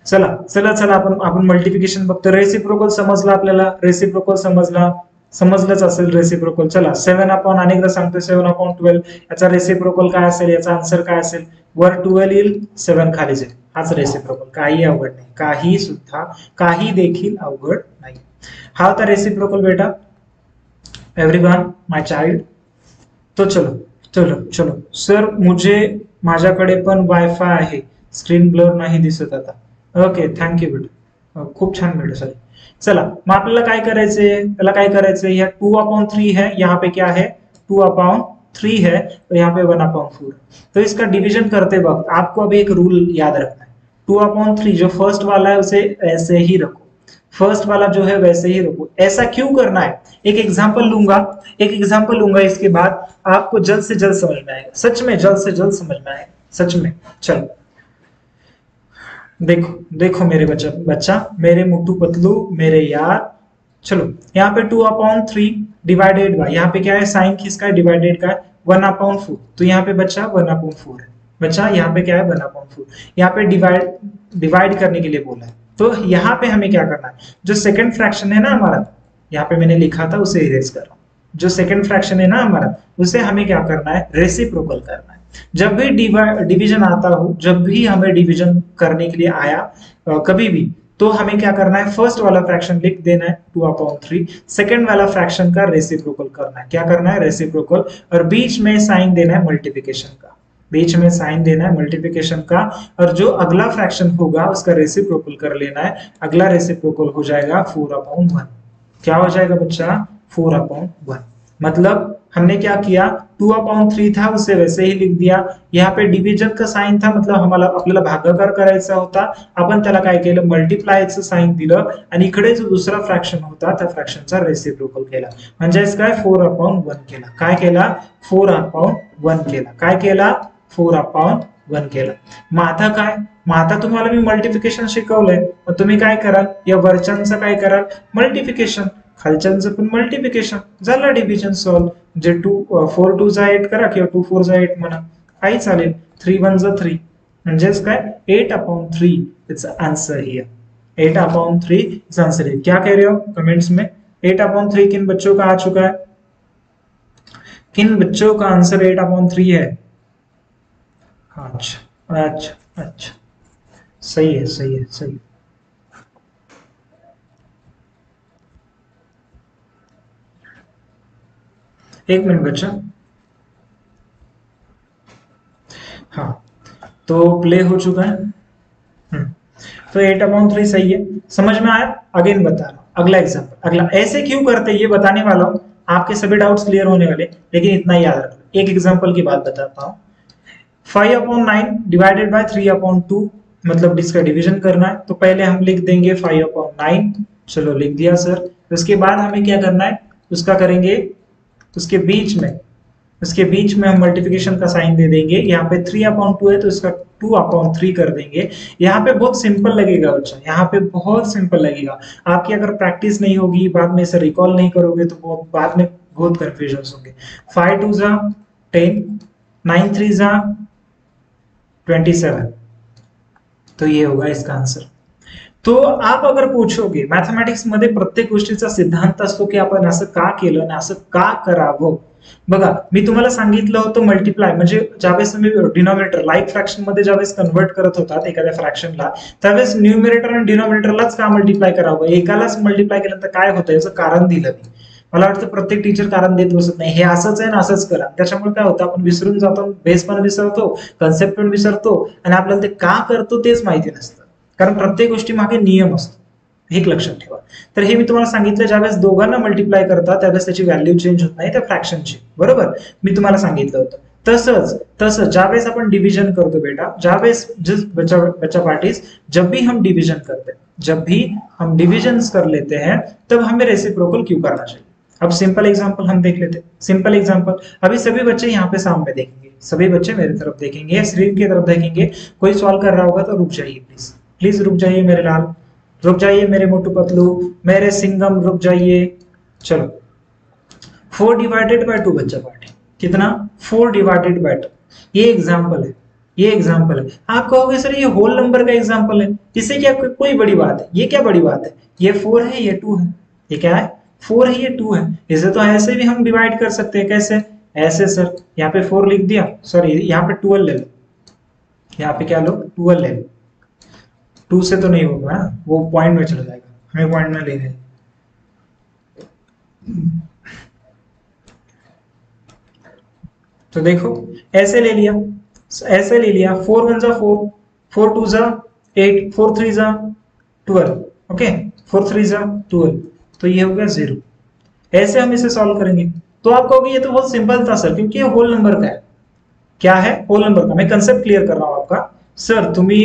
चला चला चला, आपण मल्टिप्लिकेशन बघतो. रेसिप्रोकल समजला आपल्याला, रेसिप्रोकल समजलंच असेल रेसिप्रोकल. चला 7/, अनेकदा सांगतो 7/12 याचा रेसिप्रोकल काय असेल, याचा आन्सर काय असेल? वर 12 येईल, 7 खाली जाईल. हाच रेसिप्रोकल, काही अवघड नाही, काही देखील अवघड नाही. हा होता रेसिप्रोकल बेटा. एव्हरीवन माय चाइल्ड. तो चलो चलो चलो सर, माझ्याकडे पण वायफाय आहे, स्क्रीन ब्लर नाही दिसत आता. ओके थँक्यू बेटा, खूप छान बेटा. सर चला, मग आपल्याला काय करायचंय, त्याला काय करायचंय, या 2/3 है, यहाँ पे क्या है 2/3 है, तो यहाँ पे 1/4. तो इसका डिवीजन करते वक्त आपको अभी एक रूल याद रखना है. 2/3 जो फर्स्ट वाला है उसे ऐसे ही रखो, फर्स्ट वाला जो है वैसे ही रखो. ऐसा क्यों करना है? एक एग्जाम्पल लूंगा, इसके बाद आपको जल्द से जल्द समझ में आएगा. सच में जल्द से जल्द समझ में आएगा, सच में. चलो देखो मेरे बच्चा, मेरे मुट्टू पतलू, मेरे यार. चलो यहाँ पे 2/3 डिवाइडेड बाय, यहाँ पे क्या है, साइन किसका है, डिवाइडेड का है, 1/4. तो यहाँ पे बच्चा 1/4 है. बच्चा यहाँ पे क्या है, 1/4. यहाँ पे डिवाइड करने के लिए बोला है. तो यहाँ पे हमें क्या करना है, जो सेकंड फ्रैक्शन है ना हमारा, यहाँ पे मैंने लिखा था उसे इरेज कर रहा हूँ। जो सेकंड फ्रैक्शन है ना हमारा, उसे हमें क्या करना है, रेसिप्रोकल करना है। जब भी डिवीजन आता हो, जब भी हमें डिवीजन करने के लिए आया कभी भी, तो हमें क्या करना है, फर्स्ट वाला फ्रैक्शन लिख देना है 2/3, सेकंड वाला फ्रैक्शन का रेसिप्रोकल करना है। क्या करना है, रेसिप्रोकल, और बीच में साइन देना है मल्टीप्लिकेशन का, बीच में साइन देना है मल्टीप्लिकेशन का, और जो अगला फ्रैक्शन होगा उसका रेसिप्रोकल कर लेना है। अगला रेसिप्रोकल हो जाएगा 4/1। क्या हो जाएगा बच्चा, 4/1। मतलब हमने क्या किया, 2/3 था उसे वैसे ही लिख दिया। यहाँ पे डिव्हिजन का साइन था, मतलब हमारा आपल्याला भागाकार करायचा होता, आपण त्याला काय केलं, मल्टिप्लायचं साइन दिलं, आणि इकडे जो दुसरा फ्रॅक्शन होता त्या फ्रॅक्शनचा रेसिप्रोकल केला, म्हणजेच काय 4/1 केला। काय केला, 4/1 केला। काय केला, 4/1 केला। मग आता काय, मग आता तुम्हाला मी मल्टिप्लिकेशन शिकवलंय, मग तुम्ही काय कराल, या वरच्यांचं काय कराल, मल्टिप्लिकेशन, खालच्यांचं पण मल्टिप्लिकेशन, झालं डिव्हिजन सॉल्व। जे 4 2 जा 8 करा किंवा 2 4 जा 8 म्हणा, काही चालेल। 3 1 जा 3, म्हणजेच काय 8/3 it's answer here. 8/3 it's answer here. क्या कह रहे हो कमेंट्स में, 8/3 किन बच्चों का आ चुका है, किन बच्चों का आंसर 8/3 है। अच्छा अच्छा अच्छा, सही है सही है सही। एक मिनट बच्चा, हाँ तो प्ले हो चुका है। तो 8/3 सही है, समझ में आया। अगेन बता रहा हूं, अगला एग्जांपल, अगला ऐसे क्यों करते ये बताने वाला हूं, आपके सभी डाउट्स क्लियर होने वाले, लेकिन इतना याद रखो। एक एग्जांपल की बात बताता हूं, 5/9 डिवाइडेड बाय 3/2, मतलब इसका डिवीजन करना है। तो पहले हम लिख देंगे 5/9, चलो लिख दिया सर। उसके बाद हमें क्या करना है, उसका करेंगे, उसके बीच में हम मल्टीप्लिकेशन का साइन दे देंगे। यहाँ पे 3/2 है तो इसका 2/3 कर देंगे। यहाँ पे बहुत सिंपल लगेगा बच्चा, यहाँ पे बहुत सिंपल लगेगा। आपकी अगर प्रैक्टिस नहीं होगी, बाद में इसे रिकॉल नहीं करोगे, तो बाद में बहुत कंफ्यूजन होंगे। 5 2 जा 10, 9 3 जा 27, तो ये होगा इसका आंसर। तो आप अगर पूछोगे, मॅथमॅटिक्स मध्ये प्रत्येक गोष्टीचा सिद्धांत असतो की आपण असं का केलं आणि असं का करावं। बघा, मी तुम्हाला सांगितलं होतं मल्टिप्लाय म्हणजे ज्यावेळेस तुम्ही डिनॉमिनेटर लाईक फ्रॅक्शन मध्ये ज्यावेळेस कन्वर्ट करत होतात एखाद्या फ्रॅक्शनला, त्यावेळेस न्यूमरेटर आणि डिनॉमिनेटरलाच का मल्टिप्लाय करावं, एकालाच मल्टिप्लाय केल्यानंतर काय होतं याचं कारण दिलं मी। मला वाटतं प्रत्येक टीचर कारण देत बसत नाही, हे असंच आहे ना असंच करा। त्याच्यामुळे काय होतं, आपण विसरून जातो, बेस पण विसरतो, कन्सेप्ट पण विसरतो, आणि आपल्याला ते का करतो तेच माहिती नसतं, कारण प्रत्येक गोष्टी मागे नियम असतो, हे लक्षात ठेवा। तर हे मी तुम्हाला सांगितलं, ज्यावेळेस दोघांना मल्टिप्लाय करता त्यावेळेस त्याची व्हॅल्यू चेंज होत नाही त्या फ्रॅक्शनची, बरोबर, मी तुम्हाला सांगितलं होतं। तसंच ज्यावेळेस अपन डिवीजन करते बेटा, ज्यावेळेस बच्चा पार्टीज, जब भी हम डिवीजन करते हैं, जब भी हम डिवीजन कर लेते हैं, तब हमें रेसिप्रोकल क्यों करना चाहिए। अब सिंपल एग्जांपल हम देख लेते हैं, सिंपल एग्जांपल। अभी सभी बच्चे यहाँ पे सामने देखेंगे, सभी बच्चे मेरी तरफ देखेंगे, स्क्रीन की तरफ देखेंगे। कोई सॉल्व कर रहा होगा तो रुक जाइए प्लीज, प्लीज रुक जाइए मेरे लाल, रुक जाइए मेरे मोटू पतलू, मेरे सिंगम, रुक जाइए। चलो 4 डिवाइडेड बाय 2 बच्चा पार्टी, कितना 4 डिवाइडेड बाय 2, ये एग्जांपल है, ये एग्जांपल है। आप कहोगे सर ये होल नंबर का एग्जांपल है, इससे क्या कोई बड़ी बात है, ये क्या बड़ी बात है, ये 4 है ये 2 है, ये क्या है 4 है ये 2 है। इसे तो ऐसे भी हम डिवाइड कर सकते हैं, कैसे, ऐसे सर, यहाँ पे 4 लिख दिया, सॉरी यहाँ पे 12 ले लो, यहाँ पे क्या लो 12 ले लो, 2 से तो नहीं होगा ना, वो पॉइंट में चला जाएगा, हमें पॉइंट में लेने। तो देखो ऐसे ले लिया, ऐसे ले लिया, 4 1 जा 4, 4 2 जा 8, 4 3 जा 12, ओके, 4 3 जा 12, तो ये हो गया 0। ऐसे हम इसे सॉल्व करेंगे। तो आप कहोगे ये तो बहुत सिंपल था सर, क्योंकि ये होल नंबर का है। क्या है, होल नंबर का। मैं कंसेप्ट क्लियर कर रहा हूं आपका। सर तुम्ही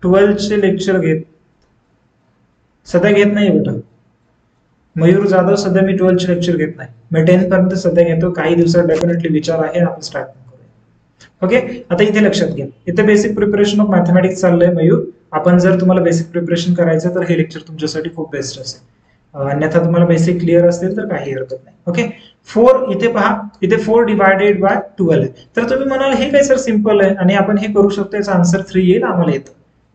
12 चे लेक्चर घेत, सध्या घेत नाही बेटा, मयूर जाधव सध्या मी 12 चे लेक्चर घेत नाही, मी 10 पर्यंत सध्या घेतो, काही दिवसात डेफिनेटली विचार आहे आपण स्टार्ट करूया। ओके, आता इथे लक्षात घ्या, इथे बेसिक प्रिपरेशन ऑफ मॅथमॅटिक्स चाललंय मयूर। आपण जर तुम्हाला बेसिक प्रिपरेशन करायचं तर हे लेक्चर तुमच्यासाठी खूप बेस्ट असेल, अन्यथा तुम्हाला बेसिक क्लियर असेल तर काही हरकत नाही। ओके, 4 इथे पहा, इथे 4 डिवाइडेड बाय 12 आहे। तर तुम्ही म्हणाल हे काय सर सिंपल आहे आणि आपण हे करू शकतो, याचा आन्सर 3 येईल, आम्हाला येतं,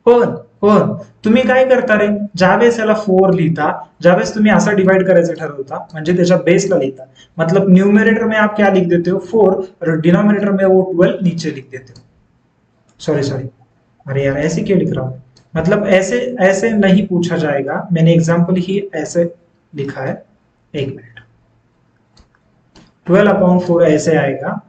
पण पण तुम्ही काय करता रे, ज्यावेळेस याला 4 लिहिता, ज्यावेळेस तुम्ही असा डिवाइड करायचं ठरवता म्हणजे त्याच्या बेसला लिहिता, मतलब न्यूमरेटर में आप क्या लिख देते हो 4 और डिनोमिनेटर में वो 12 नीचे लिख देते हो। सॉरी सॉरी, अरे यार ऐसे क्यों लिख रहा हूं, मतलब ऐसे ऐसे नहीं पूछा जाएगा, मैंने एग्जाम्पल ही ऐसे लिखा है। एक मिनट, 12/4 ऐसे आएगा,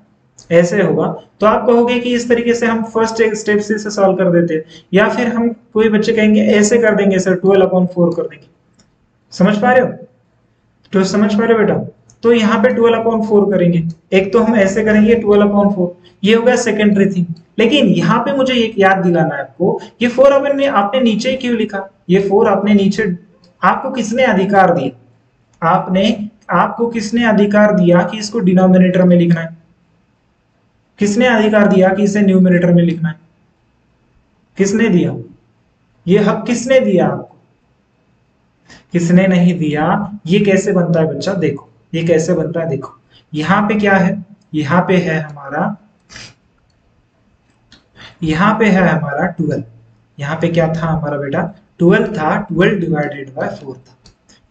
ऐसे होगा। तो आप कहोगे कि इस तरीके से हम फर्स्ट एक स्टेप से इसे सॉल्व कर देते हैं, या फिर हम कोई बच्चे कहेंगे ऐसे कर देंगे सर, 12/4 कर देंगे। समझ पा रहे हो, तो समझ पा रहे हो बेटा। तो यहाँ पे 12/4 करेंगे, एक तो हम ऐसे करेंगे 12/4, ये हो गया सेकेंडरी थिंग। लेकिन यहाँ पे मुझे एक याद दिलाना है आपको, ये 4 आपने नीचे ही क्यों लिखा, ये 4 आपने नीचे, आपको किसने अधिकार दिया, आपने, आपको किसने अधिकार दिया कि इसको डिनोमिनेटर में लिखना है, किसने अधिकार दिया कि इसे न्यूमिनेटर में लिखना है, किसने दिया, ये हक किसने दिया आपको, किसने नहीं दिया। ये कैसे बनता है बच्चा, देखो ये कैसे बनता है, देखो यहाँ पे क्या है, यहाँ पे है हमारा, यहाँ पे है हमारा 12, यहाँ पे क्या था हमारा बेटा 12 था, 12 डिवाइडेड बाय 4 था,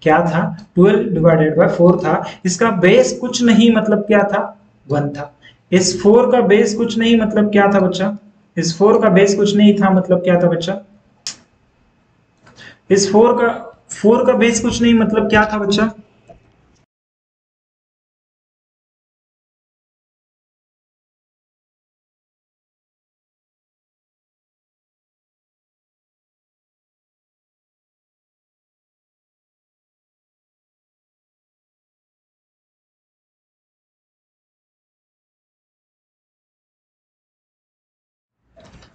क्या था 12 डिवाइडेड बाय 4 था। इसका बेस कुछ नहीं मतलब क्या था 1 था। इस 4 का बेस कुछ नहीं मतलब क्या था बच्चा, इस 4 का बेस कुछ नहीं था मतलब क्या था बच्चा, इस 4 का बेस कुछ नहीं मतलब क्या था बच्चा।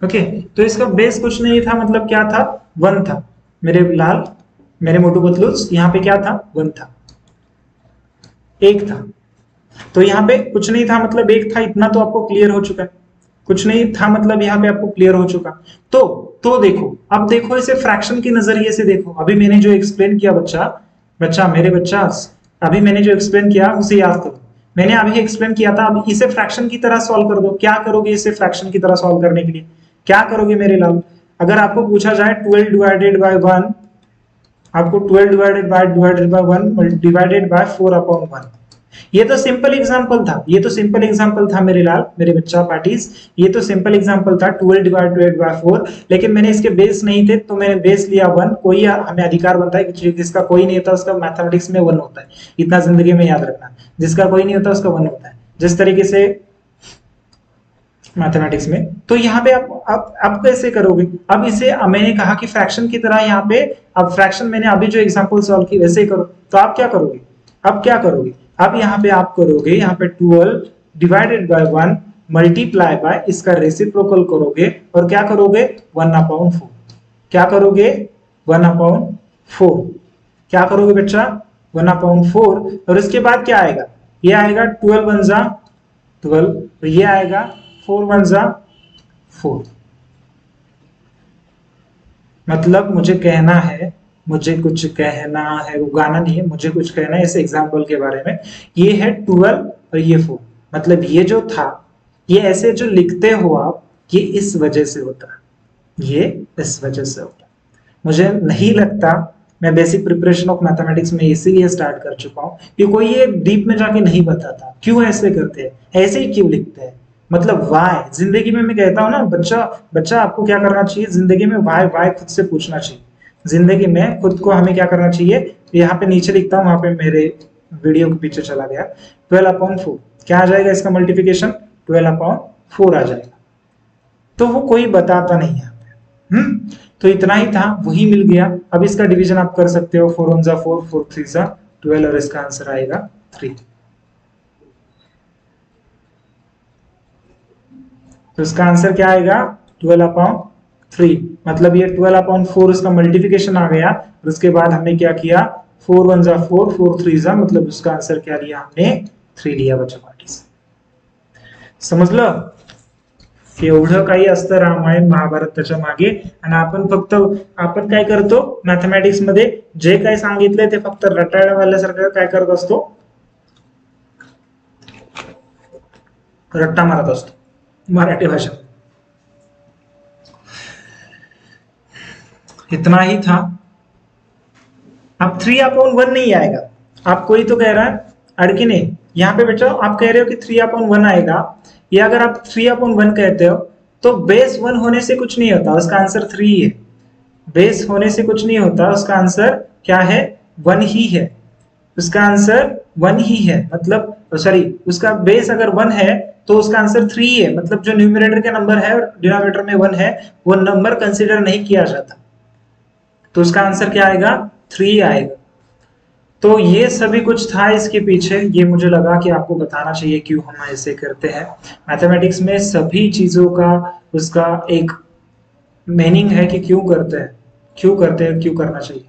ओके, तो इसका बेस कुछ नहीं था मतलब क्या था 1 था, मेरे लाल, मेरे मोटू पतलूस, यहाँ पे क्या था 1 था, 1 था। तो यहाँ पे कुछ नहीं था मतलब 1 था, इतना तो आपको क्लियर हो चुका है, कुछ नहीं था मतलब यहाँ पे आपको क्लियर हो चुका। तो देखो, अब देखो इसे फ्रैक्शन के नजरिए से देखो, अभी मैंने जो एक्सप्लेन किया बच्चा, मेरे बच्चा, अभी मैंने जो एक्सप्लेन किया उसे याद करो। मैंने अभी एक्सप्लेन किया था, अब इसे फ्रैक्शन की तरह सॉल्व कर दो। क्या करोगे इसे फ्रैक्शन की तरह सॉल्व करने के लिए, क्या करोगे मेरे लाल, अगर आपको पूछा जाए 12 डिवाइडेड बाय 1, आपको 12 डिवाइडेड बाय 1 डिवाइडेड बाय 4/1, ये तो सिंपल एग्जांपल था, ये तो सिंपल एग्जांपल था मेरे लाल, मेरे बच्चा पार्टीज, ये तो सिंपल एग्जांपल था 12 डिवाइडेड बाय 4, लेकिन मैंने इसके बेस नहीं थे तो मैंने बेस लिया 1। कोई हमें अधिकार बनता है कि जिसका कोई नहीं होता उसका मैथमेटिक्स में 1 होता है, इतना जिंदगी में याद रखना, जिसका कोई नहीं होता उसका 1 होता है, जिस तरीके से मैथमेटिक्स में। तो यहाँ पे आप कैसे करोगे, अब इसे मैंने कहा कि फ्रैक्शन की तरह यहाँ पे, अब फ्रैक्शन मैंने अभी जो एग्जांपल सॉल्व की वैसे ही करो। तो आप क्या करोगे, अब क्या करोगे, अब यहाँ पे आप करोगे, यहाँ पे 12 डिवाइडेड बाय 1 मल्टीप्लाई बाय इसका रेसिप्रोकल करोगे, और क्या करोगे 1/4, क्या करोगे 1/4, क्या करोगे बच्चा 1/4, और इसके बाद क्या आएगा, ये आएगा 12 1 जा 12, तो ये आएगा 4 1 जा 4। मतलब मुझे कहना है, मुझे कुछ कहना है, वो गाना नहीं है, मुझे कुछ कहना है इस एग्जाम्पल के बारे में। ये है 12 और ये 4, मतलब ये जो था, ये ऐसे जो लिखते हो आप, ये इस वजह से होता है, ये इस वजह से होता है। मुझे नहीं लगता, मैं बेसिक प्रिपरेशन ऑफ मैथमेटिक्स में इसीलिए स्टार्ट कर चुका हूँ कि कोई ये डीप में जाके नहीं बताता क्यों ऐसे करते हैं, ऐसे ही क्यों लिखते हैं, मतलब वाई। जिंदगी में मैं कहता हूँ ना बच्चा, आपको क्या करना चाहिए जिंदगी में, वाई वाई खुद से पूछना चाहिए जिंदगी में, खुद को हमें क्या करना चाहिए। यहाँ पे नीचे लिखता हूँ, वहां पे मेरे वीडियो के पीछे चला गया, 12/4 क्या आ जाएगा इसका मल्टीप्लीकेशन, 12/4 आ जाएगा। तो वो कोई बताता नहीं है। तो इतना ही था, वही मिल गया। अब इसका डिवीजन आप कर सकते हो, 4 1 जा 4, 4 3 जा 12, और इसका आंसर आएगा 3। तो इसका आंसर क्या आएगा 12/3, मतलब ये 12/4 इसका मल्टीप्लिकेशन आ गया, और उसके बाद हमने क्या किया 4 1 जा 4, 4 3 जा, मतलब उसका आंसर क्या लिया हमने 3 लिया बच्चा पार्टी से। समजलं, एवढं काही असतं रामायण महाभारत त्याच्या मागे। आणि आपण काय करतो मॅथमॅटिक्स मध्ये, जे काय सांगितलंय ते फक्त रटाळवाल्यासारखं काय करत असतो, रट्टा मारत असतो मराठी भाषा। इतना ही था। अब 3/1 नहीं आएगा, आपको ही तो कह रहा है अड़की नहीं। यहाँ पे बेटा आप कह रहे हो कि 3/1 आएगा, या अगर आप 3/1 कहते हो तो बेस 1 होने से कुछ नहीं होता, उसका आंसर 3 है। बेस होने से कुछ नहीं होता, उसका आंसर क्या है? 1 ही है। उसका आंसर 1 ही है, मतलब सॉरी, उसका बेस अगर 1 है तो उसका आंसर 3 है, मतलब जो न्यूमरेटर के नंबर है और डिनोमिनेटर में 1 है वो नंबर कंसीडर नहीं किया जाता, तो उसका आंसर क्या आएगा? 3 आएगा। तो ये सभी कुछ था इसके पीछे, ये मुझे लगा कि आपको बताना चाहिए क्यों हम ऐसे करते हैं। मैथमेटिक्स में सभी चीजों का उसका एक मीनिंग है कि क्यों करते हैं, क्यों करते हैं, क्यों करना चाहिए।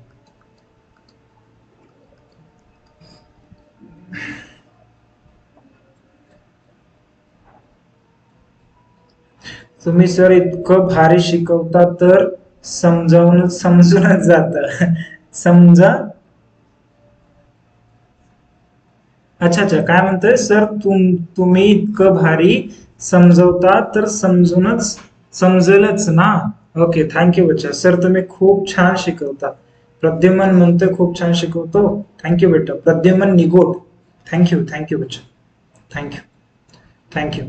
तुम्ही सर इतकं भारी शिकवता तर समजूनच जातं समजा। अच्छा अच्छा, काय म्हणतोय सर, तुम्ही इतकं भारी समजवता तर समजेलच ना। ओके, थँक्यू बच्चा। सर तुम्ही खूप छान शिकवता। प्रद्युमन म्हणतोय खूप छान शिकवतो। थँक्यू बेटा, प्रद्युमन निगोट। थँक्यू थँक्यू बच्चा, थँक्यू थैंक यू।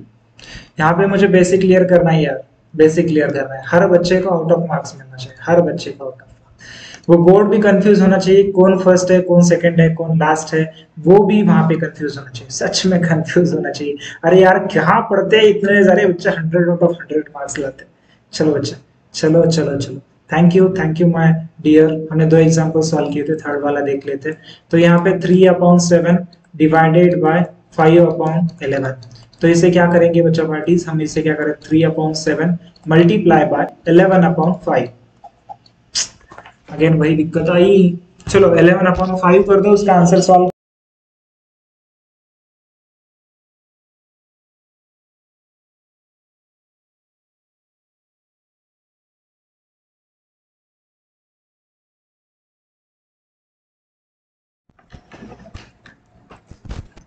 यहाँ पे मुझे बेसिक क्लियर करना है यार, बेसिक क्लियर करना है। हर बच्चे को आउट ऑफ मार्क्स मिलना चाहिए, हर बच्चे को आउट ऑफ। वो बोर्ड भी कंफ्यूज होना चाहिए, कौन फर्स्ट है, कौन सेकंड है, कौन लास्ट है, वो भी वहां पे कंफ्यूज होना चाहिए, सच में कंफ्यूज होना चाहिए। अरे यार क्या पढ़ते हैं इतने सारे बच्चे, 100 आउट ऑफ 100 मार्क्स लाते हैं। चलो बच्चा, चलो चलो चलो। Thank you my dear. हमने 2 एग्जाम्पल सॉल्व किए थे, थर्ड वाला देख लेते। तो यहाँ पे 3/7 डिवाइडेड बाय 5/11। तो इसे क्या करेंगे बच्चा पार्टीज, हम इसे क्या करें, 3/7 मल्टीप्लाई बाय 11/5। अगेन वही दिक्कत आई। चलो 11/5 कर दो, उसका आंसर सॉल्व।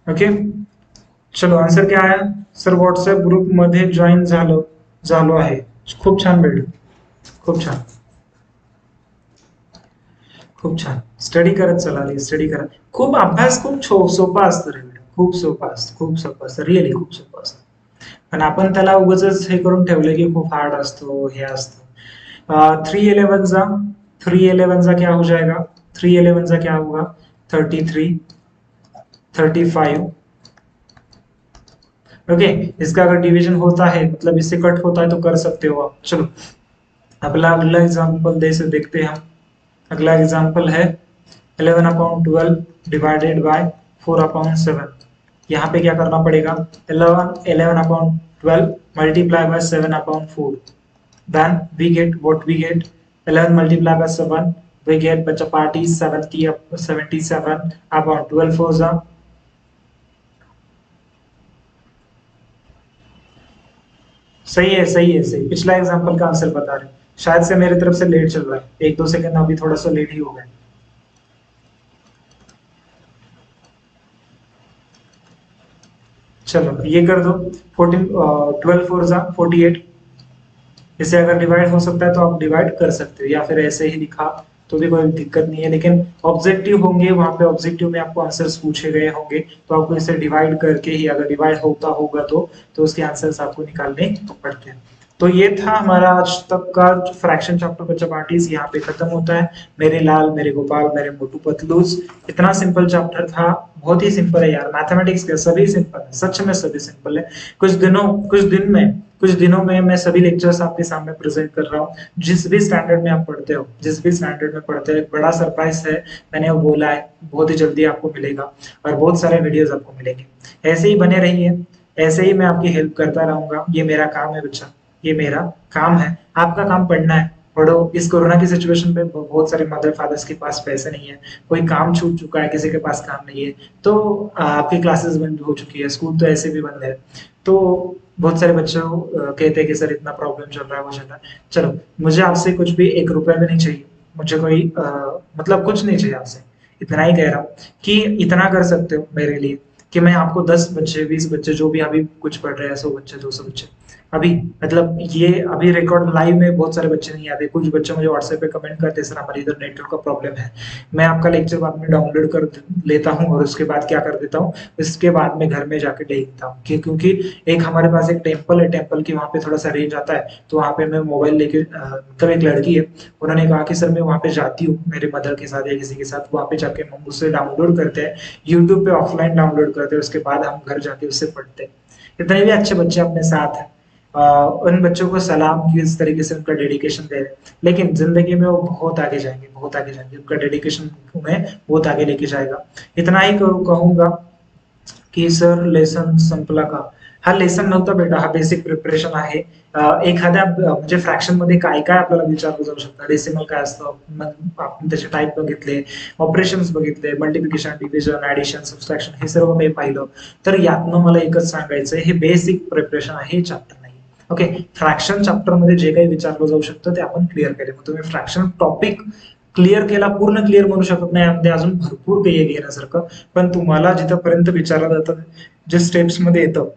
ओके, चलो आंसर क्या आया सर? व्हॉट्सअप ग्रुप मध्ये जॉईन झालो आहे। खूप छान बेटा, खूप छान, खूप छान। स्टडी करत चला रे, स्टडी करा। खूप अभ्यास खूप सोपा असतो रे बेटा, खूप सोपा असतो, खूप सोपा असतं, रिअली खूप सोपा असतं। पण आपण त्याला उगाच हे करून ठेवलं की खूप हार्ड असतो, हे असतं। 3/11 जा, 3/11 जा क्या हो जाएगा? 3/11 जा क्या होगा? 33, 35। ओके, इसका अगर डिवीजन होता है, मतलब इससे कट होता है तो कर सकते हो आप। चलो अगला अगला एग्जाम्पल दे से देखते हैं हम। अगला एग्जाम्पल है 11/12 डिवाइडेड बाय 4/7। यहाँ पे क्या करना पड़ेगा? 11/12 multiply by 7/4। Then we get what we get, 11 multiplied by 7, we get बच्चा पार्टी 77/12 फोर जा। सही है सही है सही। पिछला एग्जांपल का आंसर बता रहे हैं। शायद से मेरी तरफ से लेट चल रहा है, 1-2 सेकंड अभी थोड़ा सा लेट ही हो गया। चलो ये कर दो। 12 फोर जा 48। इसे अगर डिवाइड हो सकता है तो आप डिवाइड कर सकते हो, या फिर ऐसे ही लिखा तो भी कोई दिक्कत नहीं है। लेकिन ऑब्जेक्टिव होंगे वहां पे, ऑब्जेक्टिव में आपको आंसर्स पूछे गए होंगे, तो आपको इसे डिवाइड करके ही, अगर डिवाइड होता होगा तो उसके आंसर्स आपको निकालने पड़ते हैं। तो ये था हमारा आज तक का फ्रैक्शन चैप्टर बच्चा पार्टीज, यहाँ पे खत्म होता है। मेरे लाल, मेरे गोपाल, मेरे मोटू पतलूस। इतना सिंपल चैप्टर था, बहुत ही सिंपल है यार। मैथमेटिक्स के सभी सिंपल है, सच में सभी सिंपल है। कुछ दिनों में मैं सभी लेक्चर्स आपके सामने प्रेजेंट कर रहा हूँ। जिस भी स्टैंडर्ड में आप पढ़ते हो, जिस भी स्टैंडर्ड में पढ़ते हो, एक बड़ा सरप्राइज है, मैंने वो बोला है, बहुत ही जल्दी आपको मिलेगा और बहुत सारे वीडियोस आपको मिलेंगे। ऐसे ही बने रहिए, ऐसे ही मैं आपकी हेल्प करता रहूंगा। ये मेरा काम है बच्चा, ये मेरा काम है। आपका काम पढ़ना है, पढ़ो। इस कोरोना की सिचुएशन पे बहुत सारे मदर फादर्स के पास पैसे नहीं है, कोई काम छूट चुका है, किसी के पास काम नहीं है, तो आपकी क्लासेस बंद हो चुकी है, स्कूल तो ऐसे भी बंद है। तो बहुत सारे बच्चों कहते हैं कि सर इतना प्रॉब्लम चल रहा है, वो चल रहा है। चलो मुझे आपसे कुछ भी 1 रुपया भी नहीं चाहिए, मुझे कोई मतलब कुछ नहीं चाहिए आपसे। इतना ही कह रहा हूँ कि इतना कर सकते हो मेरे लिए कि मैं आपको 10 बच्चे, 20 बच्चे, जो भी अभी कुछ पढ़ रहे हैं, 100 बच्चे, 200 बच्चे, अभी मतलब ये अभी रिकॉर्ड लाइव में बहुत सारे बच्चे नहीं आते, कुछ बच्चे मुझे व्हाट्सएप पे कमेंट करते हैं, सर हमारे इधर नेटवर्क का प्रॉब्लम है। मैं आपका लेक्चर बाद में डाउनलोड कर लेता हूँ और उसके बाद क्या कर देता हूँ, इसके बाद में घर में जाके देखता हूँ क्योंकि एक हमारे पास एक टेम्पल है, टेम्पल की वहाँ पे थोड़ा सा रेंज आता है, तो वहाँ पे मैं मोबाइल लेके मतलब एक लड़की है, उन्होंने कहा कि सर मैं वहाँ पे जाती हूँ मेरे मदर के साथ या किसी के साथ, वहाँ पे जाके हम उससे डाउनलोड करते हैं, यूट्यूब पे ऑफलाइन डाउनलोड करते हैं, उसके बाद हम घर जाके उससे पढ़ते हैं। इतने भी अच्छे बच्चे अपने साथ हैं, उन बच्चों को सलाम कि इस तरीके से उनका डेडिकेशन दे रहे हैं, लेकिन जिंदगी में वो बहुत आगे जाएंगे, बहुत आगे जाएंगे, उनका डेडिकेशन उन्हें बहुत आगे लेके जाएगा। इतना ही कहूंगा की सर लेसन संपला का? हा लेसन नव्हता बेटा, हा बेसिक प्रिपरेशन आहे। एखाद्या म्हणजे फ्रॅक्शन मध्ये काय काय आपल्याला विचारलं जाऊ शकतं, डेसिमल काय असतं, आपण त्याचे टाईप बघितले, ऑपरेशन्स बघितले, मल्टिप्लिकेशन, डिव्हिजन, ऍडिशन, सबट्रॅक्शन हे सर्व काही पाहिलं, तर यातनं मला एकच सांगायचं हे बेसिक प्रिपरेशन आहे, हे चॅप्टर नाही। ओके, फ्रॅक्शन चॅप्टर मध्ये जे काही विचारलं जाऊ शकतं ते आपण क्लिअर केले, मग तुम्ही फ्रॅक्शन टॉपिक क्लिअर केला, पूर्ण क्लिअर म्हणू शकत नाही, यामध्ये अजून भरपूर काही आहे घेण्यासारखं, पण तुम्हाला जिथपर्यंत विचारलं जातं, जे स्टेप्स मध्ये येतं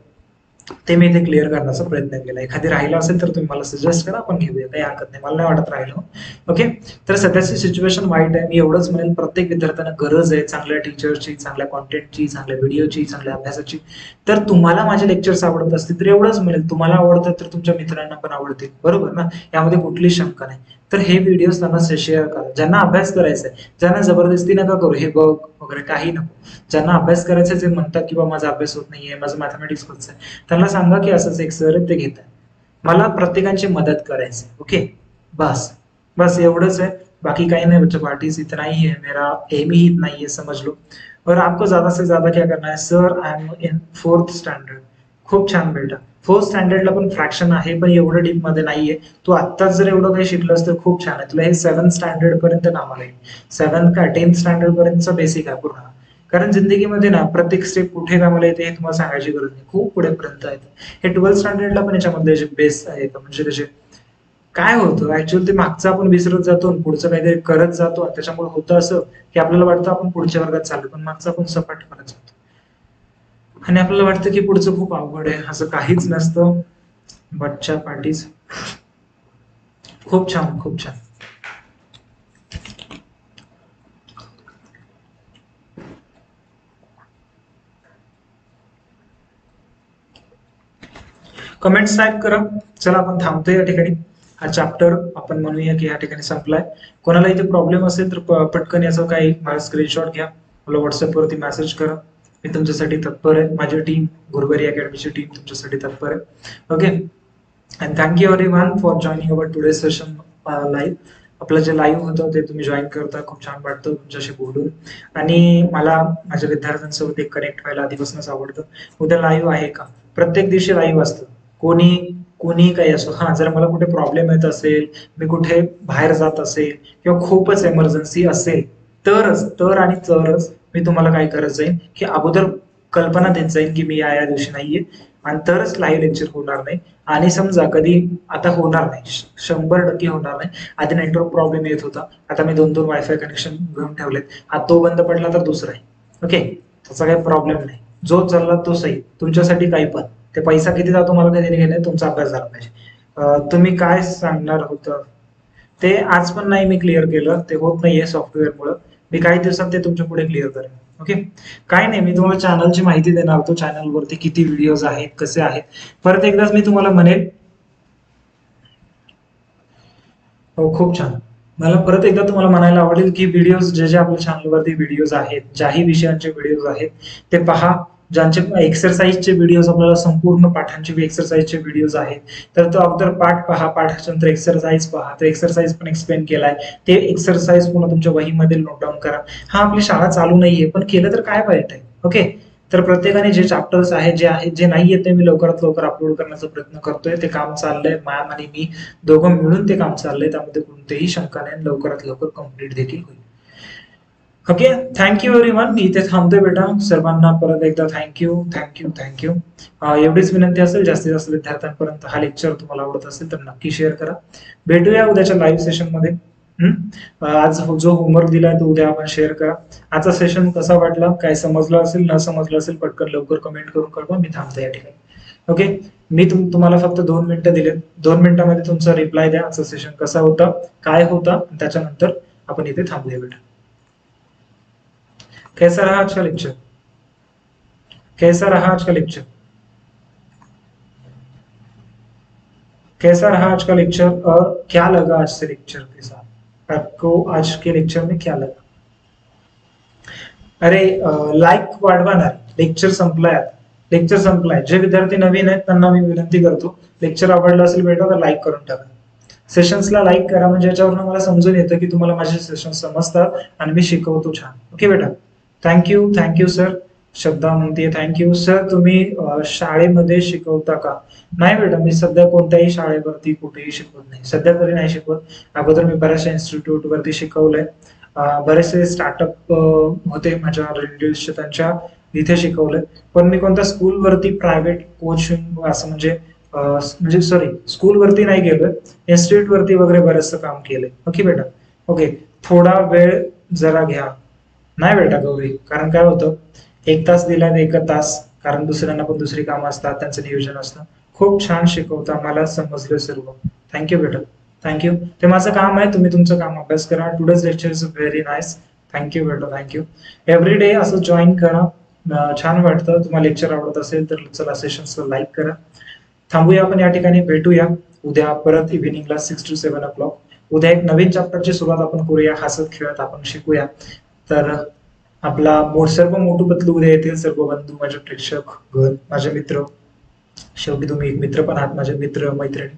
ते मी इथे क्लिअर करण्याचा प्रयत्न केला। एखादी राहिला असेल तर तुम्ही मला सजेस्ट करा, आपण घेऊया, काही हरकत नाही, मला नाही वाटत राहिलं। ओके, तर सध्याची सिच्युएशन वाईट आहे, मी एवढंच म्हणेल प्रत्येक विद्यार्थ्यांना गरज आहे चांगल्या टीचरची, चांगल्या कॉन्टेंटची, चांगल्या व्हिडिओची, चांगल्या अभ्यासाची। तर तुम्हाला माझे लेक्चर्स आवडत असतील तर एवढंच म्हणेल, तुम्हाला आवडतं तर तुमच्या मित्रांना पण आवडतील, बरोबर ना, यामध्ये कुठली शंका नाही। तर हे व्हिडिओज त्यांना शेअर करा, ज्यांना अभ्यास करायचा आहे, ज्यांना जबरदस्ती नका करू, हे बघ वगैरे काही नको, ज्यांना अभ्यास करायचा जे म्हणतात की बाबा माझा अभ्यास होत नाहीये, माझं मॅथमॅटिक्स होत आहे, त्यांना सांगा की असंच एक सर ते घेत आहे, मला प्रत्येकाची मदत करायची। ओके, बस बस एवढंच है, बाकी काही नहीं बच्चों, पार्टीज इतना ही है, मेरा एम ही इतना ही है, समझ लो। और आपको ज्यादा से ज्यादा क्या करना है, sir I am in 4th standard, खूप छान बेटा, 4th स्टँडर्डला पण फ्रॅक्शन आहे, पण एवढं डीप मध्ये नाहीये, तू आत्ताच जर एवढं काही शिकलंस तर खूप छान आहे, तुला हे 7th स्टँडर्ड पर्यंत कामाला येईल, 7th का 10th स्टँडर्ड पर्यंत बेसिक आहे पूर्ण, कारण जिंदगीमध्ये ना प्रत्येक स्टेप कुठे कामाला येते हे तुम्हाला सांगायची गरज नाही, खूप पुढेपर्यंत आहे हे। 12th स्टँडर्डला पण याच्यामधले जे बेस आहे म्हणजे त्याचे काय होतं ऍक्च्युअली, ते मागचं आपण विसरत जातो, पुढचं काहीतरी करत जातो, त्याच्यामुळे होतं असं की आपल्याला वाटतं आपण पुढच्या वर्गात चाललो, पण मागचं आपण सपाट करत जातो आणि आपल्याला वाटतं की पुढचं खूप अवघड आहे, असं काहीच नसतं। बच्चा पार्टीज खूप छान, खूप छान। कमेंट्स टाइप करा, चला आपण थांबतो या ठिकाणी, हा चॅप्टर आपण म्हणूया की या ठिकाणी संपलाय। कोणाला इथे प्रॉब्लेम असेल तर पटकन याचं काही माझा स्क्रीनशॉट घ्या, मला व्हॉट्सअप वरती मेसेज करा, मी तुमच्यासाठी तत्पर आहे, माझी टीम गुरुवारी अकॅडमीची टीम तुमच्यासाठी तत्पर आहे। Okay, and thank you everyone for joining our today session live. आपलं जे लाईव्ह होतं ते तुम्ही जॉईन करता, खूप छान वाटतं तुमच्याशी बोलून, आणि मला माझ्या विद्यार्थ्यांसोबत एक कनेक्ट व्हायला आधीपासूनच आवडतं। उद्या लाईव्ह आहे का? प्रत्येक दिवशी लाईव्ह असतं, कोणी कोणी काही असो, हा जर मला कुठे प्रॉब्लेम येत असेल, मी कुठे बाहेर जात असेल किंवा खूपच एमर्जन्सी असेल तरच मी तुम्हाला काय करत जाईन की अगोदर कल्पना देत जाईन की मी या दिवशी नाहीये, आणि तरच लाईव्ह लेक्चर होणार नाही। आणि समजा कधी आता होणार नाही, 100% होणार नाही, आधी नेटवर्क प्रॉब्लेम येत होता, आता मी 2-2 वायफाय कनेक्शन घेऊन ठेवलेत, हा तो बंद पडला तर दुसरा आहे, ओके, त्याचा काही प्रॉब्लेम नाही, जो चालला तो सही, तुमच्यासाठी काही पण, ते पैसा किती जातो मला काही देणे घेणे, तुमचा अभ्यास झाला पाहिजे। तुम्ही काय सांगणार होतं ते आज पण नाही मी क्लिअर केलं, ते होत नाहीये सॉफ्टवेअरमुळे, मी काही दिवसात ते तुमच्या पुढे क्लिअर करेन। ओके, काय नाही, मी तुम्हाला चॅनलची माहिती देणार होतो, चॅनलवरती किती व्हिडिओज आहेत, कसे आहेत, परत एकदाच मी तुम्हाला म्हणेल। हो, खूप छान, मला परत एकदा तुम्हाला म्हणायला आवडेल की व्हिडिओज जे जे आपल्या चॅनलवरती व्हिडिओज आहेत, ज्याही विषयांचे व्हिडिओज आहेत ते पहा, ज्यांचे एक्सरसाइजचे व्हिडिओज, आपल्याला संपूर्ण पाठांचे एक्सरसाइजचे व्हिडिओज आहेत, तर तो अगोदर पाठ पहा, पाठाच्या नंतर एक्सरसाइज पहा, तो एक्सरसाइज पण एक्सप्लेन केलाय, ते एक्सरसाइज पुन्हा तुमच्या वहीमध्ये नोट डाऊन करा। हा, आपली शाळा चालू नाहीये पण केलं तर काय वाईट आहे, ओके। तर प्रत्येकाने जे चॅप्टर्स आहेत, जे नाही आहेत ते मी लवकरात लवकर अपलोड करण्याचा प्रयत्न करतोय, ते काम चाललंय, मॅम आणि मी दोघं मिळून ते काम चाललंय, त्यामध्ये कोणतेही शंका नाही, लवकरात लवकर कंप्लीट देखील होईल। ओके, थँक्यू एव्हरीवन, मी इथे थांबतोय बेटा, सर्वांना परत एकदा थँक्यू थँक्यू थँक्यू। एवढीच विनंती असेल, जास्तीत जास्त विद्यार्थ्यांपर्यंत हा लेक्चर तुम्हाला आवडत असेल तर नक्की शेअर करा। भेटूया उद्याच्या लाईव्ह सेशन मध्ये। आज जो होमवर्क दिलाय तो उद्या आपण शेअर करा। आजचा सेशन कसा वाटला, काय समजलं असेल, न समजलं असेल, पटकन लवकर कमेंट करून कळवा, मी थांबतो या ठिकाणी। ओके, मी तुम्हाला फक्त 2 मिनिटं दिले, 2 मिनिटांमध्ये तुमचा रिप्लाय द्या, आजचं सेशन कसा होता, काय होता, त्याच्यानंतर आपण इथे थांबूया बेटा. कैसा रहा आज का लेक्चर, कैसा रहा आज का लेक्चर, कैसा रहा आज का लेक्चर, और क्या लगा आज से लेक्चर के साथ, आपको आज के लेक्चर में क्या लगा. अरे लाईक वाढवा ना, लेक्चर संपलाय आता, लेक्चर संपलाय. जे विद्यार्थी नवीन आहेत त्यांना मी विनंती करतो, लेक्चर आवडलं असेल बेटा तर लाईक करून टाका, सेशन्सला लाईक करा, म्हणजे याच्यावरून मला समजून येतं की तुम्हाला माझे सेशन समजतात आणि मी शिकवतो छान. ओके बेटा, थँक्यू, थँक्यू सर. श्रद्धा म्हणते थँक्यू सर. तुम्ही शाळेमध्ये शिकवता का? नाही बेटा, मी सध्या कोणत्याही शाळेवरती कुठेही शिकवत नाही, सध्या तरी नाही शिकवत. अगोदर मी बऱ्याचशा इन्स्टिट्यूट वरती शिकवलंय, बरेचसे स्टार्टअप होते माझ्या रिलेटिव्हचे, त्यांच्या इथे शिकवलंय, पण मी कोणत्या स्कूलवरती प्रायव्हेट कोचिंग असं म्हणजे सॉरी स्कूलवरती नाही गेलोय, इन्स्टिट्यूट वरती वगैरे बरंचसं काम केलंय. ओके बेटा, ओके. थोडा वेळ जरा घ्या. नाही बेटा गौरी, कारण काय होतं, 1 तास दिला 1 तास, कारण दुसऱ्यांना पण दुसरी कामं असतात, त्यांचं नियोजन असतं. खूप छान शिकवता, मला समजलं सर्व. थँक्यू बेटा, थँक्यू. ते माझं काम आहे, तुम्ही तुमचं काम अभ्यास करा. Today's lecture is very nice. Thank you बेटा, थँक्यू. एव्हरी डे असं जॉईन करा, छान वाटतं. तुम्हाला लेक्चर आवडत असेल तर चला सेशन्सला लाईक करा. थांबूया आपण या ठिकाणी, भेटूया उद्या परत इव्हिनिंगला 6 to 7 o'clock. उद्या एक नवीन चॅप्टरची सुरुवात आपण करूया, हसत खेळत आपण शिकूया. तर आपला सर्व मोठू पतलू उद्या येतील, सर्व बंधू, माझे प्रेक्षक गण, माझे मित्र, शेवटी तुम्ही एक मित्र पण आहात, माझे मित्र मैत्रिणी,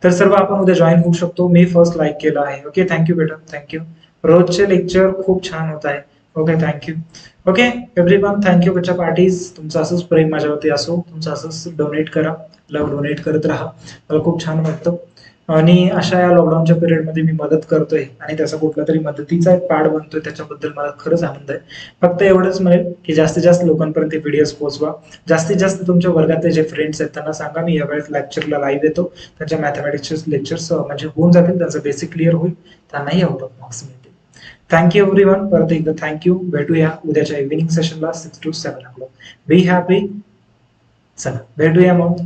तर सर्व आपण उद्या जॉईन होऊ शकतो. मी फर्स्ट लाईक केलं आहे. ओके, थँक्यू बेटा, थँक्यू. रोजचे लेक्चर खूप छान होत आहे. Okay, thank you. Okay everyone, thank you बच्चा पार्टीज. तुमचं असंच प्रेम माझ्यावरती असो, तुमचं असंच डोनेट करा, लव्ह डोनेट करत राहा, मला खूप छान वाटतं. आणि अशा या लॉकडाऊनच्या पिरियडमध्ये मी मदत करतोय आणि त्याचा कुठला तरी मदतीचा एक पार्ट बनतोय, त्याच्याबद्दल मला खरंच आनंद आहे. फक्त एवढंच म्हणेल की जास्तीत जास्त लोकांपर्यंत व्हिडिओज पोहोचवा, जास्तीत जास्त तुमच्या वर्गातले जे फ्रेंड्स आहेत त्यांना सांगा मी यावेळेस लेक्चरला लाईव्ह येतो, त्यांच्या मॅथमॅटिक्सचे लेक्चर्स म्हणजे होऊन जातील, त्यांचं बेसिक क्लिअर होईल, त्यांनाही आउट ऑफ मार्क्स मिळतील. थँक्यू एव्हरीवन, परत एकदा थँक्यू. भेटूया उद्याच्या इव्हिनिंग सेशनला 6 to 7 o'clock. Be happy. चला भेटूया मग.